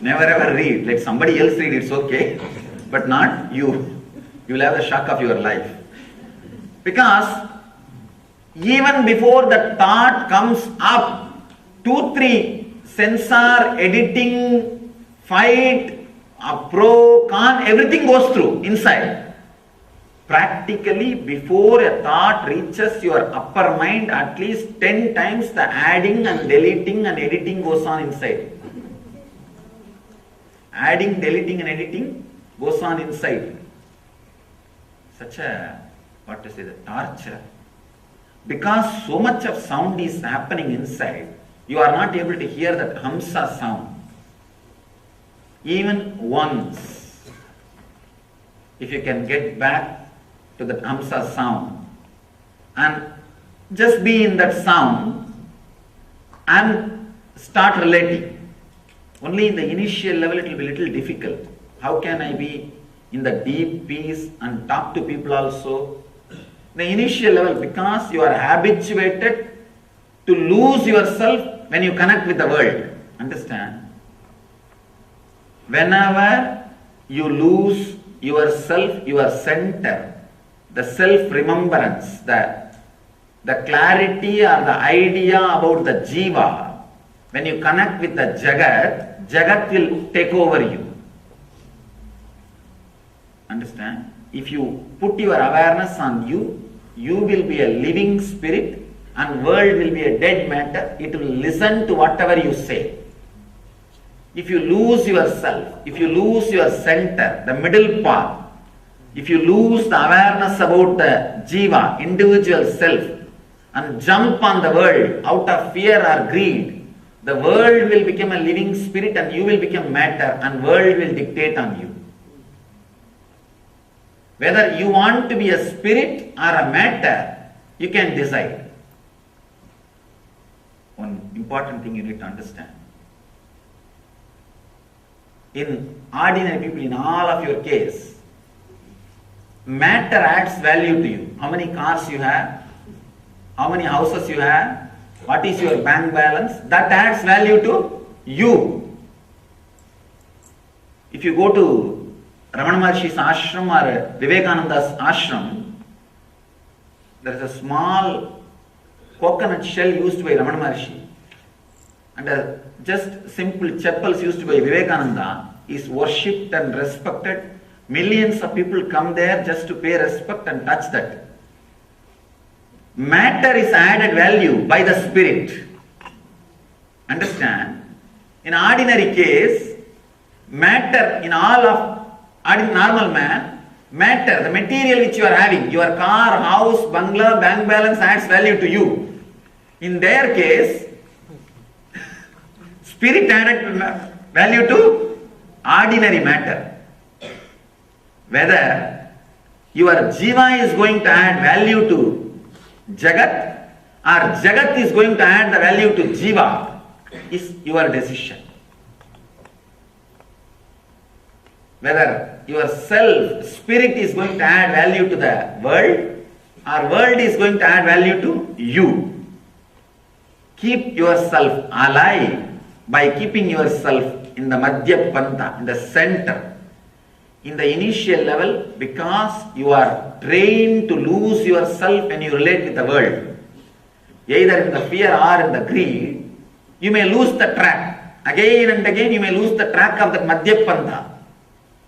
Never ever read. Let somebody else read, it's okay. But not you. You will have the shock of your life. Because even before the thought comes up, 2-3 censor, editing, fight, pro, con, everything goes through inside. Practically, before a thought reaches your upper mind, at least 10 times the adding and deleting and editing goes on inside. Adding, deleting and editing goes on inside. Such a, the torture. Because so much of sound is happening inside, you are not able to hear that Hamsa sound. Even once, if you can get back to that Hamsa sound and just be in that sound and start relating. Only in the initial level it will be little difficult. How can I be in the deep peace and talk to people also? The initial level, because you are habituated to lose yourself when you connect with the world. Understand? Whenever you lose yourself, your center, the self-remembrance, the clarity or the idea about the jiva, when you connect with the Jagat, Jagat will take over you. Understand? If you put your awareness on you, you will be a living spirit and world will be a dead matter. It will listen to whatever you say. If you lose yourself, if you lose your center, the middle path, if you lose the awareness about the jiva, individual self, and jump on the world out of fear or greed, the world will become a living spirit and you will become matter and world will dictate on you. Whether you want to be a spirit or a matter, you can decide. One important thing you need to understand. In ordinary people, in all of your case, matter adds value to you. How many cars you have, how many houses you have, what is your bank balance, that adds value to you. If you go to Ramana Maharshi's ashram or Vivekananda's ashram, there is a small coconut shell used by Ramana Maharshi and just simple chappals used by Vivekananda is worshipped and respected. Millions of people come there just to pay respect and touch that. Matter is added value by the spirit. Understand? In ordinary case, matter in all of normal man, matter, the material which you are having, your car, house, bungalow, bank balance adds value to you. In their case, spirit added value to ordinary matter. Whether your jiva is going to add value to Jagat or Jagat is going to add the value to jiva is your decision. Whether your self, spirit is going to add value to the world or world is going to add value to you. Keep yourself alive by keeping yourself in the Madhya Pantha, in the center. In the initial level, because you are trained to lose yourself when you relate with the world, either in the fear or in the greed, you may lose the track. Again and again you may lose the track of the Madhya Pantha.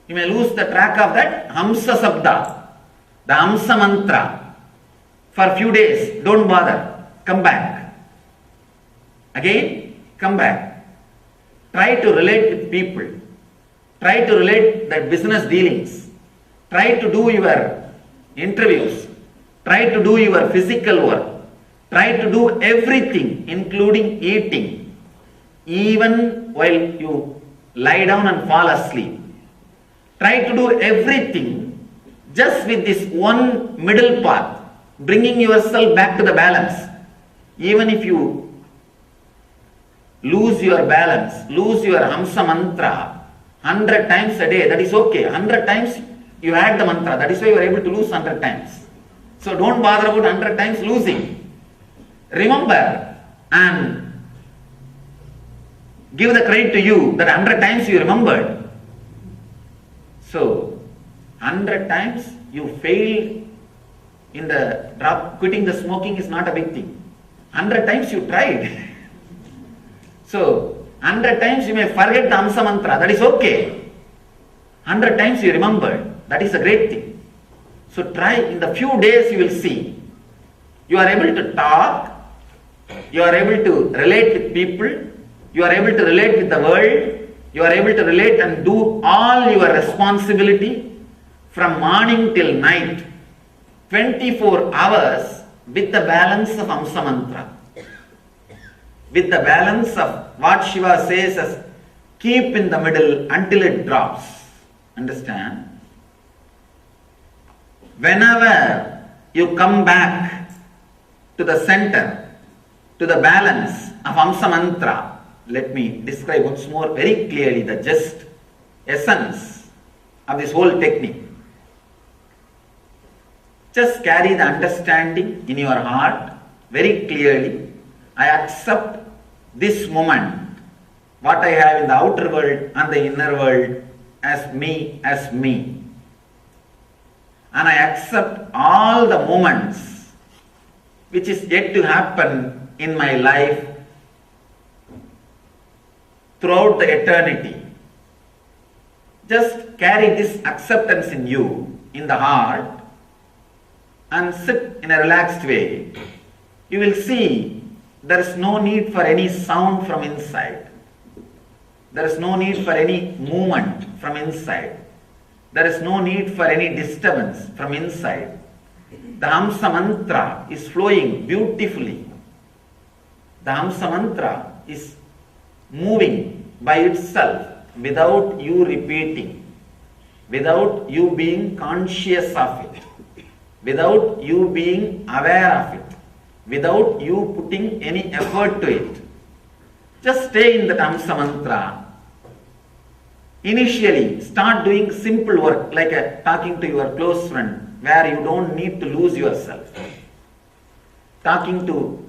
You may lose the track of that Hamsa Sabda, the Hamsa Mantra. For a few days, don't bother. Come back. Again, come back. Try to relate with people. Try to relate the business dealings. Try to do your interviews. Try to do your physical work. Try to do everything, including eating, even while you lie down and fall asleep. Try to do everything just with this one middle path, bringing yourself back to the balance. Even if you lose your balance, lose your Hamsa mantra 100 times a day, that is okay. 100 times you add the mantra, that is why you are able to lose 100 times. So don't bother about 100 times losing. Remember and give the credit to you that 100 times you remembered. So 100 times you failed in the quitting the smoking is not a big thing. 100 times you tried. So 100 times you may forget the Hamsa mantra, that is okay. 100 times you remembered, that is a great thing. So try, in the few days you will see. You are able to talk, you are able to relate with people, you are able to relate with the world, you are able to relate and do all your responsibility from morning till night, 24 hours with the balance of Hamsa mantra. With the balance of what Shiva says as keep in the middle until it drops. Understand? Whenever you come back to the center, to the balance of Hamsa mantra, let me describe once more very clearly the gist, essence of this whole technique. Just carry the understanding in your heart very clearly. I accept this moment, what I have in the outer world and the inner world, as me. And I accept all the moments which is yet to happen in my life throughout the eternity. Just carry this acceptance in you, in the heart, and sit in a relaxed way. You will see there is no need for any sound from inside. There is no need for any movement from inside. There is no need for any disturbance from inside. The Hamsa mantra is flowing beautifully. The Hamsa mantra is moving by itself without you repeating, without you being conscious of it, without you being aware of it, without you putting any effort to it. Just stay in the Hamsa mantra. Initially, start doing simple work like talking to your close friend where you don't need to lose yourself. Talking to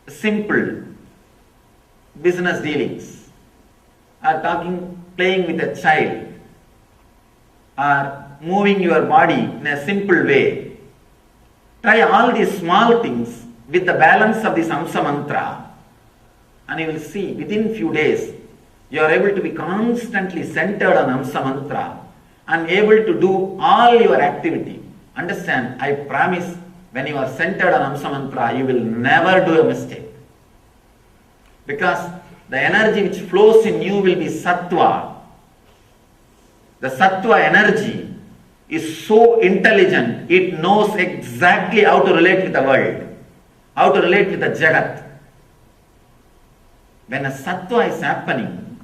simple business dealings, or playing with a child, or moving your body in a simple way. Try all these small things with the balance of this Hamsa mantra, and you will see within few days you are able to be constantly centered on Hamsa mantra and able to do all your activity. Understand, I promise, when you are centered on Hamsa mantra, you will never do a mistake. Because the energy which flows in you will be sattva. The sattva energy is so intelligent, it knows exactly how to relate with the world, how to relate with the Jagat. When a sattva is happening,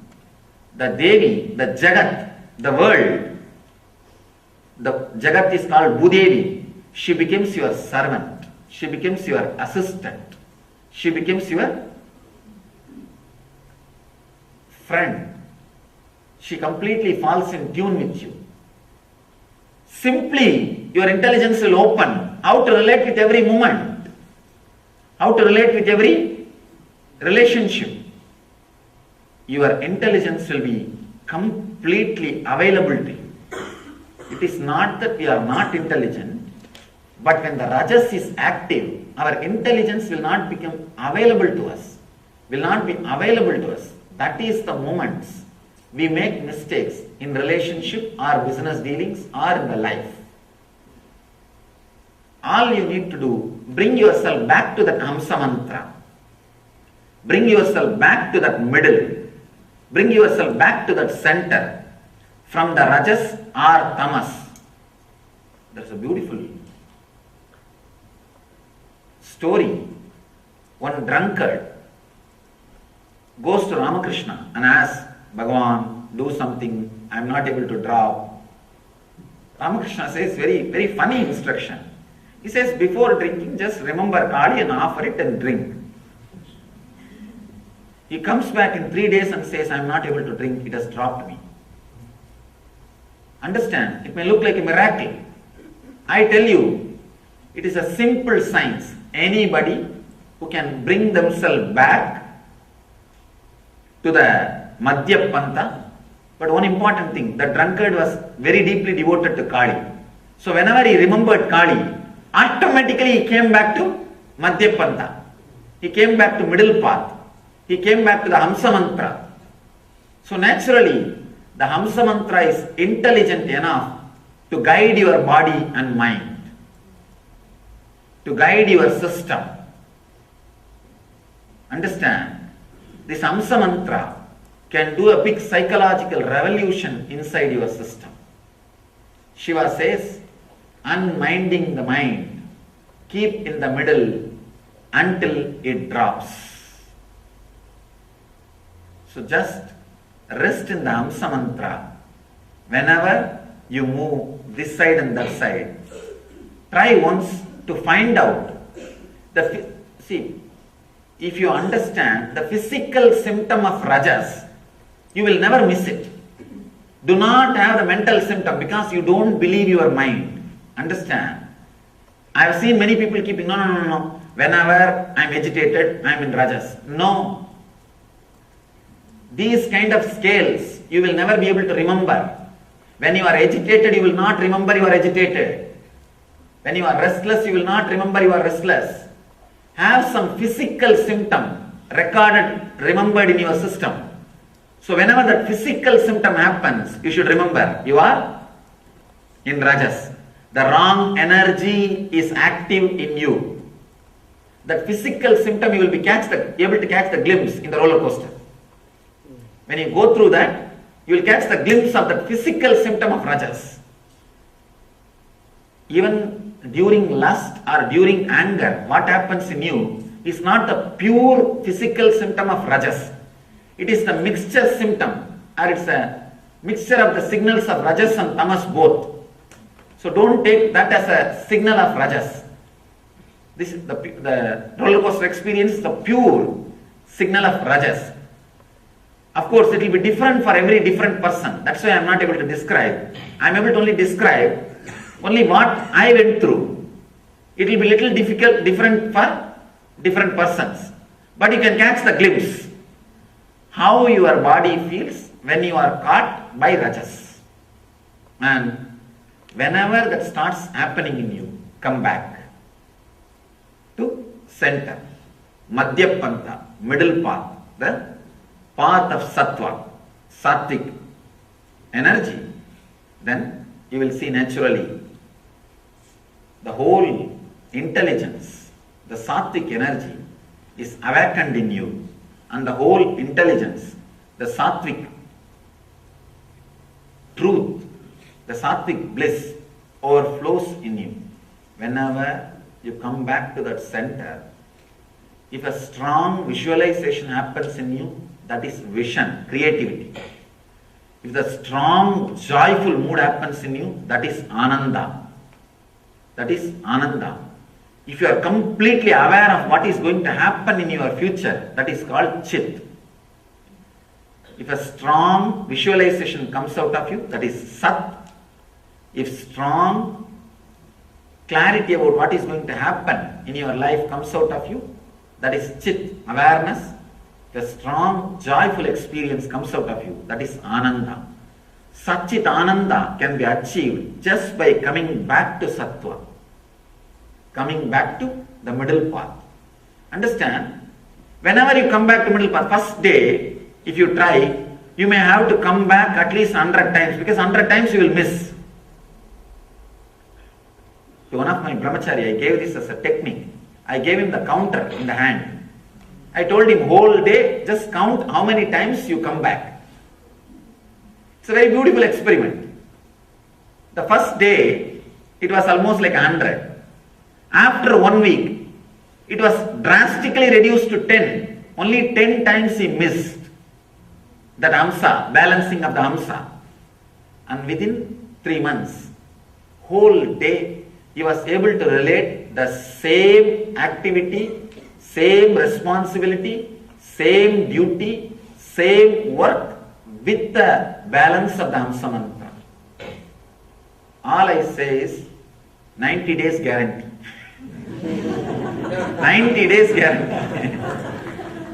the Devi, the Jagat, the world, the Jagat is called Bhudevi. She becomes your servant. She becomes your assistant. She becomes your friend. She completely falls in tune with you. Simply, your intelligence will open how to relate with every moment, how to relate with every relationship. Your intelligence will be completely available to you. It is not that we are not intelligent, but when the Rajas is active, our intelligence will not become available to us, will not be available to us. That is the moments we make mistakes in relationship or business dealings or in the life. All you need to do, bring yourself back to that Hamsa mantra. Bring yourself back to that middle. Bring yourself back to that center. From the Rajas or Tamas. That's a beautiful story. One drunkard goes to Ramakrishna and asks, Bhagavan, do something, I am not able to drop. Ramakrishna says very funny instruction. He says, before drinking, just remember Kali and offer it and drink. He comes back in 3 days and says, I am not able to drink, it has dropped me. Understand, it may look like a miracle. I tell you, it is a simple science. Anybody who can bring themselves back to the Madhya Pantha. But one important thing, the drunkard was very deeply devoted to Kali. So whenever he remembered Kali, automatically he came back to Madhya Pantha. He came back to middle path. He came back to the Hamsa mantra. So naturally, the Hamsa mantra is intelligent enough to guide your body and mind, to guide your system. Understand? This Hamsa mantra can do a big psychological revolution inside your system. Shiva says, unminding the mind, keep in the middle until it drops. So just rest in the Hamsa mantra. Whenever you move this side and that side, try once to find out see, if you understand the physical symptom of Rajas, you will never miss it. Do not have the mental symptom because you don't believe your mind. Understand? I have seen many people keeping, no. Whenever I am agitated, I am in Rajas. No. These kind of scales, you will never be able to remember. When you are agitated, you will not remember you are agitated. When you are restless, you will not remember you are restless. Have some physical symptom remembered in your system. So whenever that physical symptom happens, you should remember you are in Rajas. The wrong energy is active in you. That physical symptom you will be able to catch the glimpse in the roller coaster. When you go through that, you will catch the glimpse of the physical symptom of Rajas. Even during lust or during anger, what happens in you is not the pure physical symptom of Rajas. It is the mixture symptom, or it's a mixture of the signals of Rajas and Tamas both. So don't take that as a signal of Rajas. This is the roller coaster experience is the pure signal of Rajas. Of course, it will be different for every different person. That's why I am not able to describe. I am able to only describe only what I went through. It will be little different for different persons. But you can catch the glimpse how your body feels when you are caught by Rajas. And whenever that starts happening in you, come back to center, Madhya Pantha, middle path, the path of Sattva, Sattvic energy. Then you will see naturally the whole intelligence, the Sattvic energy is awakened in you, and the whole intelligence, the Sattvic truth, the Sattvic bliss overflows in you. Whenever you come back to that center, if a strong visualization happens in you, that is vision, creativity. If the strong, joyful mood happens in you, that is Ananda. That is Ananda. If you are completely aware of what is going to happen in your future, that is called Chit. If a strong visualization comes out of you, that is Sat. If strong clarity about what is going to happen in your life comes out of you, that is Chit, awareness. If a strong, joyful experience comes out of you, that is Ananda. Satchit Ananda can be achieved just by coming back to Sattva, coming back to the middle path. Understand? Whenever you come back to middle path, first day, if you try, you may have to come back at least 100 times, because 100 times you will miss. To one of my brahmachari, I gave this as a technique. I gave him the counter in the hand. I told him, whole day, just count how many times you come back. It's a very beautiful experiment. The first day, it was almost like 100. After 1 week, it was drastically reduced to 10. Only 10 times he missed that hamsa, balancing of the hamsa. And within 3 months, whole day, he was able to relate the same activity, same responsibility, same duty, same work with the balance of the hamsa mantra. All I say is 90 days guarantee. 90 days guarantee.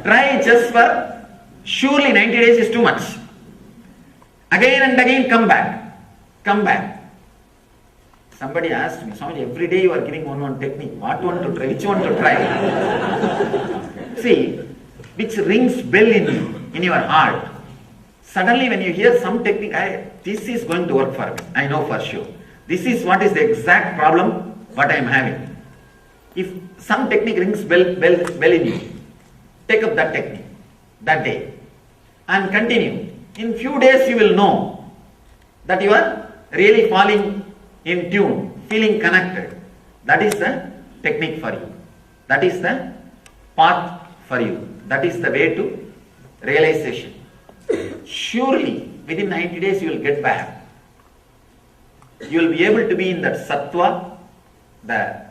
Try just for, surely 90 days is too much. Again and again come back. Come back. Somebody asked me, Swamiji, every day you are giving one technique. What one to try? Which one to try? See, which rings bell in your heart. Suddenly when you hear some technique, this is going to work for me. I know for sure. This is what is the exact problem what I am having. If some technique rings bell in you, take up that technique that day and continue. In few days you will know that you are really falling in tune, feeling connected. That is the technique for you. That is the path for you. That is the way to realization. Surely within 90 days you will get back. You will be able to be in that sattva, the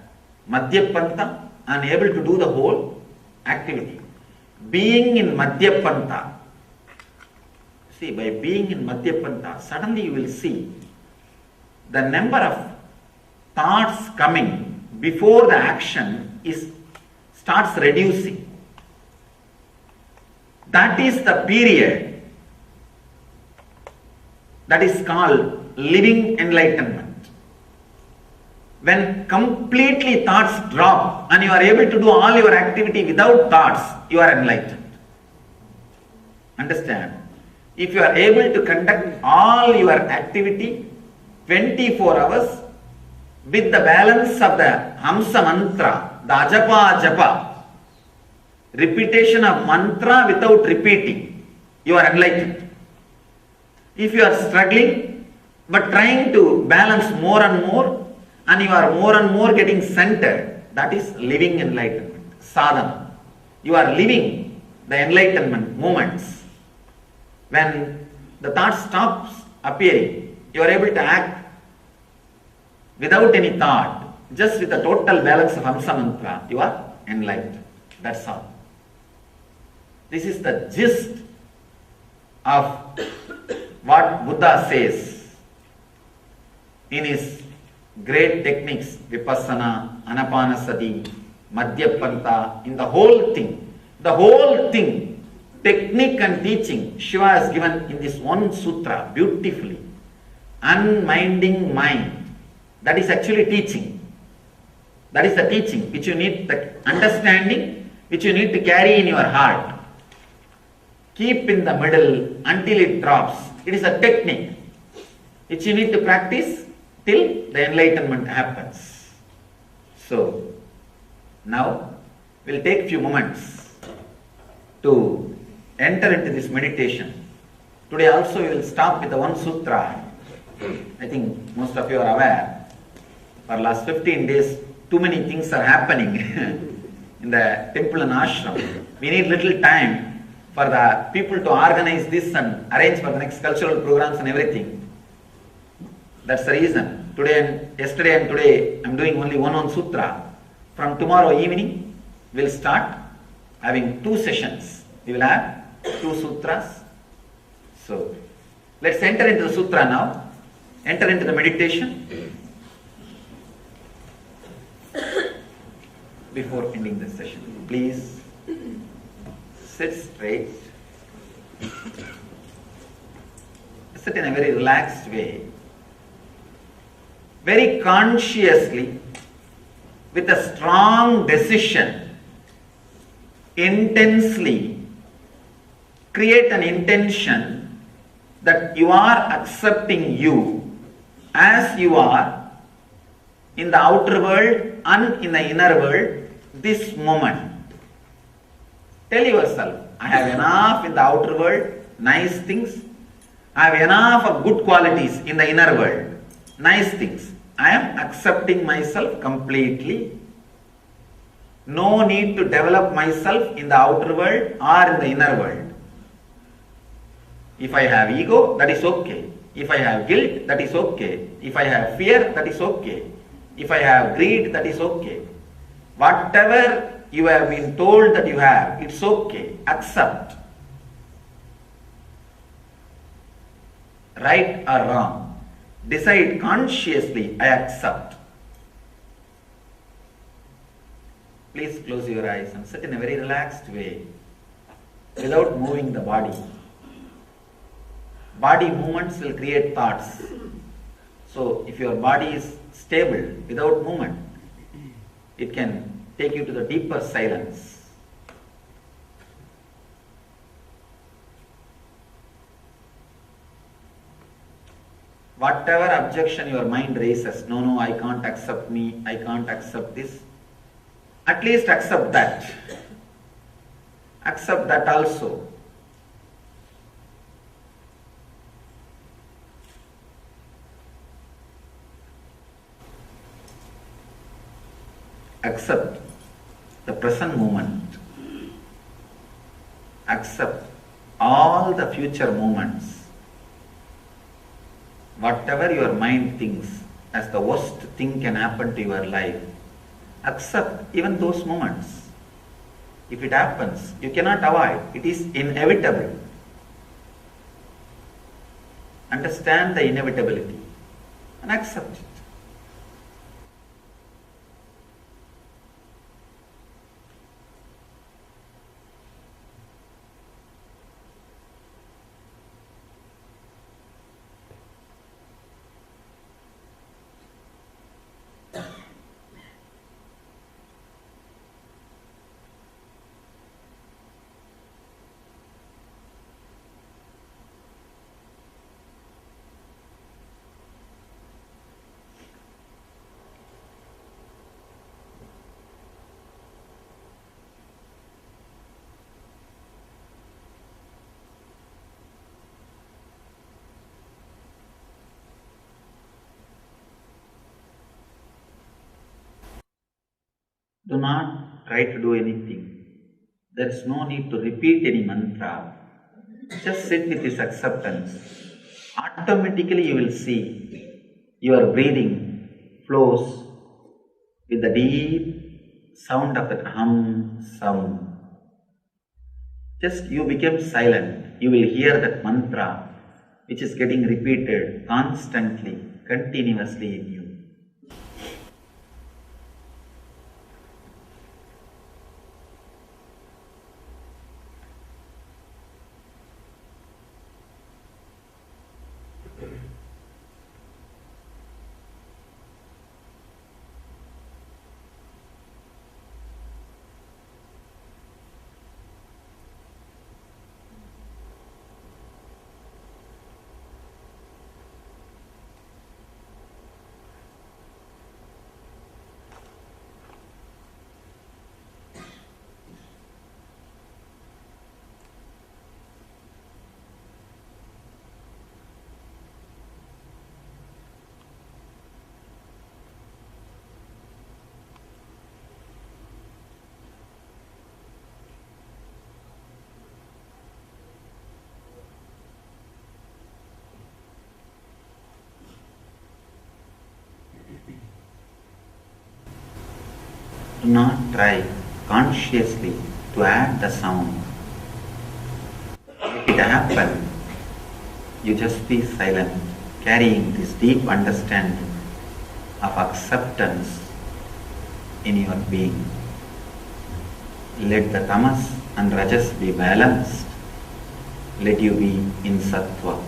madhyapanta, and able to do the whole activity. Being in madhyapanta, see, by being in madhyapanta, suddenly you will see the number of thoughts coming before the action starts reducing. That is the period that is called living enlightenment. When completely thoughts drop and you are able to do all your activity without thoughts, you are enlightened. Understand? If you are able to conduct all your activity 24 hours with the balance of the hamsa mantra, the ajapa japa, repetition of mantra without repeating, you are enlightened. If you are struggling but trying to balance more and more, and you are more and more getting centered, that is living enlightenment, sadhana. You are living the enlightenment moments. When the thought stops appearing, you are able to act without any thought, just with the total balance of hamsa mantra, you are enlightened. That's all. This is the gist of what Buddha says in his great techniques, Vipassana, Anapanasati, Madhyapanta, in the whole thing, technique and teaching, Shiva has given in this one sutra beautifully. Unminding mind. That is actually teaching. That is the teaching which you need, the understanding which you need to carry in your heart. Keep in the middle until it drops. It is a technique which you need to practice till the enlightenment happens. So, now we'll take a few moments to enter into this meditation. Today also we will start with the one sutra. I think most of you are aware. For last 15 days, too many things are happening in the temple and ashram. We need little time for the people to organize this and arrange for the next cultural programs and everything. That's the reason. Yesterday and today, I'm doing only one sutra. From tomorrow evening, we'll start having 2 sessions. We will have 2 sutras. So, let's enter into the sutra now. Enter into the meditation before ending this session. Please sit straight. Sit in a very relaxed way. Very consciously, with a strong decision, intensely create an intention that you are accepting you as you are in the outer world and in the inner world this moment. Tell yourself, I have enough in the outer world, nice things. I have enough of good qualities in the inner world, nice things. I am accepting myself completely. No need to develop myself in the outer world or in the inner world. If I have ego, that is okay. If I have guilt, that is okay. If I have fear, that is okay. If I have greed, that is okay. Whatever you have been told that you have, it's okay. Accept. Right or wrong, decide consciously, I accept. Please close your eyes and sit in a very relaxed way without moving the body. Body movements will create thoughts. So if your body is stable without movement, it can take you to the deeper silence. Whatever objection your mind raises, no, I can't accept me, I can't accept this, at least accept that. Accept that also. Accept the present moment. Accept all the future moments. Whatever your mind thinks as the worst thing can happen to your life, accept even those moments. If it happens, you cannot avoid. It is inevitable. Understand the inevitability and accept it. Do not try to do anything. There is no need to repeat any mantra. Just sit with this acceptance. Automatically you will see your breathing flows with the deep sound of that hum sound. Just you become silent. You will hear that mantra which is getting repeated constantly, continuously in you. Do not try consciously to add the sound. If it happens, you just be silent, carrying this deep understanding of acceptance in your being. Let the tamas and rajas be balanced. Let you be in sattva.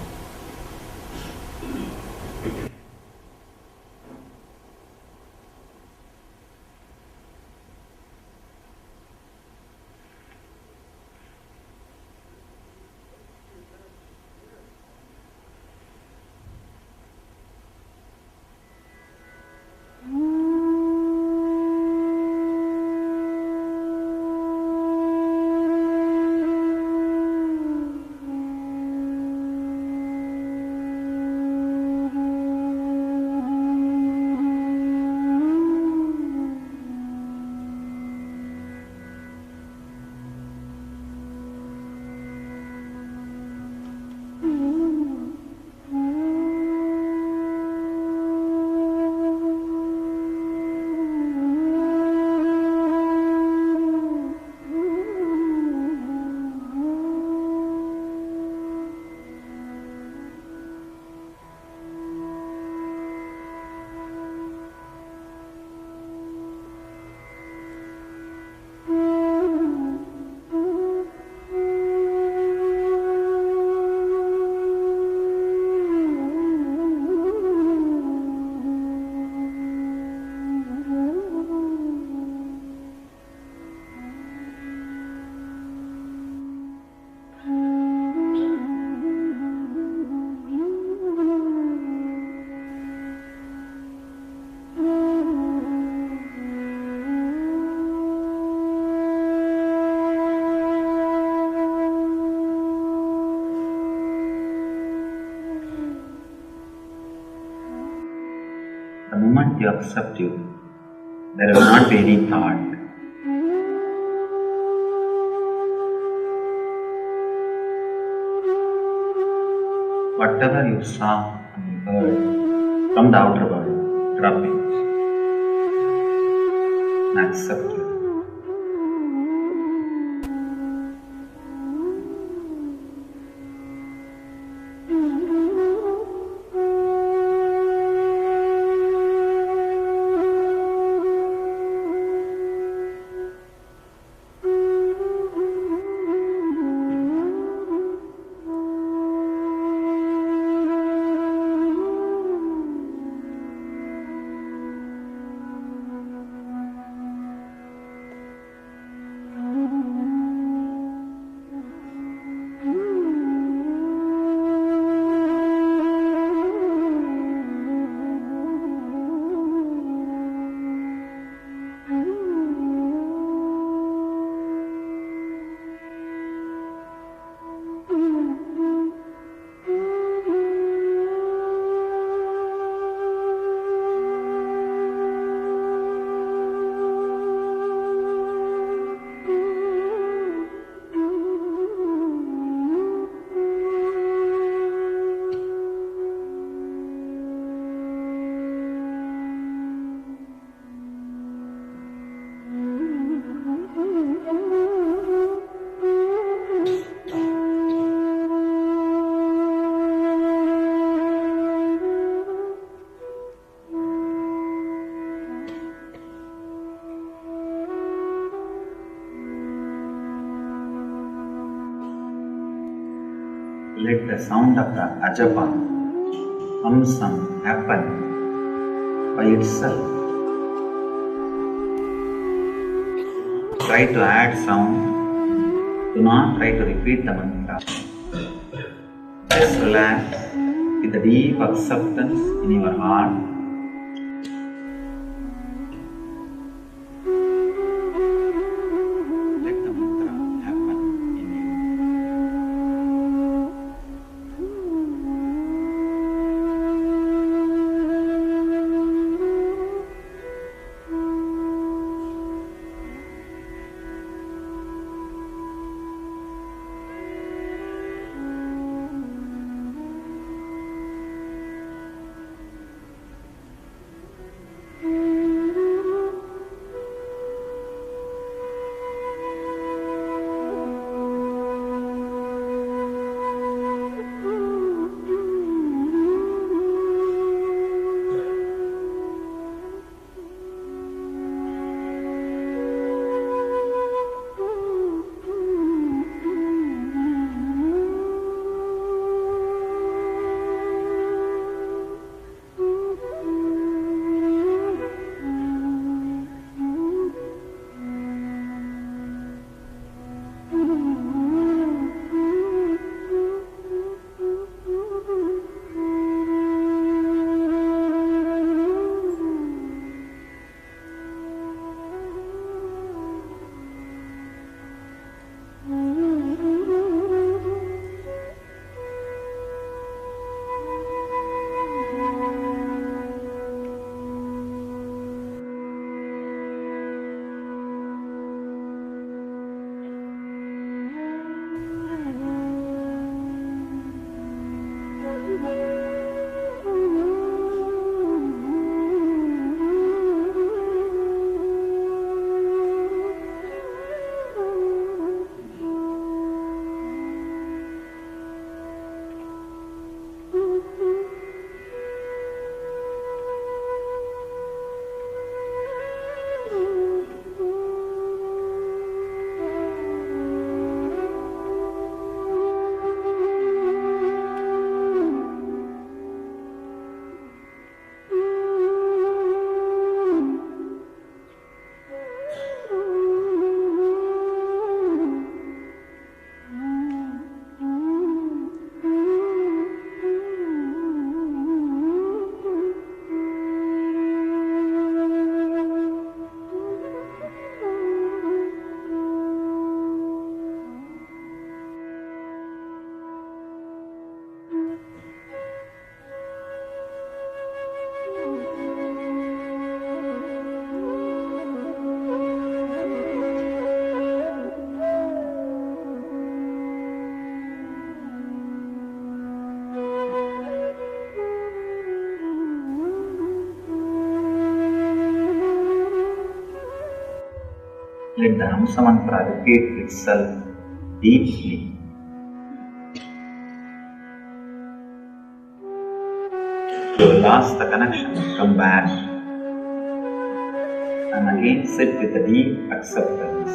The moment you accept you, there will not be any thought. Whatever you saw and heard from the outer world, drop it and accept it. Let the sound of the ajapa hum sum happen by itself. Try to add sound. Do not try to repeat the mantra. Just relax with the deep acceptance in your heart. Let the mantra happen in you. Let the Hamsa mantra repeat itself deeply. You lost the connection, come back and again sit with a deep acceptance.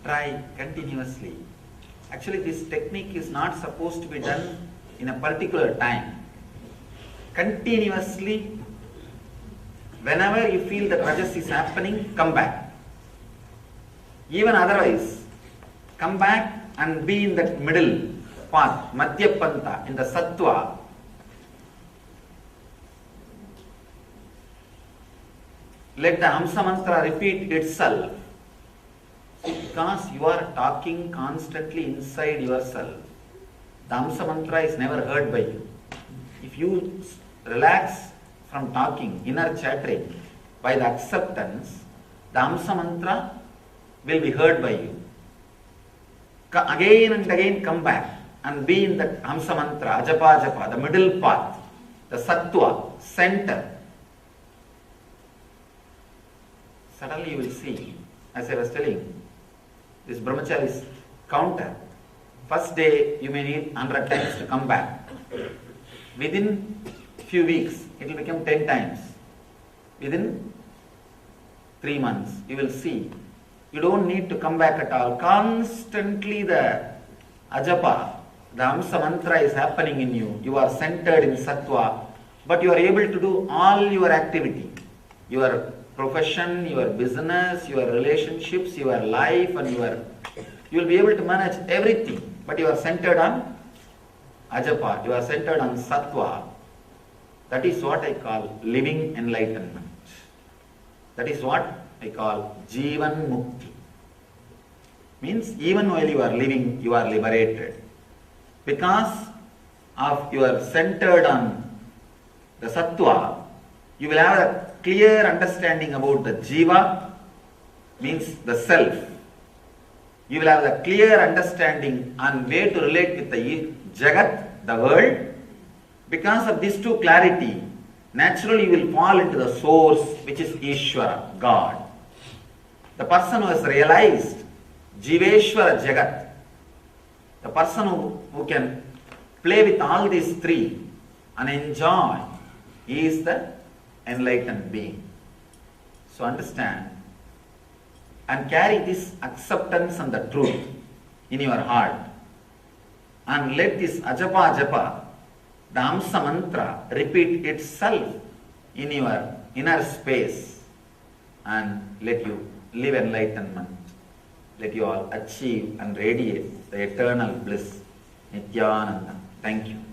Try continuously. Actually, this technique is not supposed to be done in a particular time. Continuously, whenever you feel that rajas is happening, come back. Even otherwise, come back and be in that middle path, Madhyapanta, in the Sattva. Let the Hamsa mantra repeat itself. Because you are talking constantly inside yourself, the Hamsa mantra is never heard by you. If you relax from talking, inner chattering, by the acceptance, the Hamsa mantra will be heard by you. Again and again come back and be in the Hamsa mantra, ajapa japa, the middle path, the Sattva, center. Suddenly you will see, as I was telling, this brahmachari's counter. First day you may need 100 times to come back. Within few weeks it will become 10 times. Within 3 months you will see. You don't need to come back at all. Constantly the ajapa, the Hamsa mantra is happening in you. You are centered in Sattva, but you are able to do all your activity. Your profession, your business, your relationships, your life, and you will be able to manage everything, but you are centered on ajapa, you are centered on Sattva. That is what I call living enlightenment. That is what I call Jivan Mukti. Means even while you are living, you are liberated. Because of you are centered on the Sattva, you will have a clear understanding about the Jiva, means the self. You will have a clear understanding on way to relate with the Jagat, the world. Because of these two clarity, naturally you will fall into the source, which is Ishvara, God. The person who has realized Jiveshwara Jagat, the person who can play with all these three and enjoy, he is the enlightened being. So understand and carry this acceptance and the truth in your heart, and let this ajapa japa, the Amsa mantra, repeat itself in your inner space, and let you live enlightenment. Let you all achieve and radiate the eternal bliss, Nityananda. Thank you.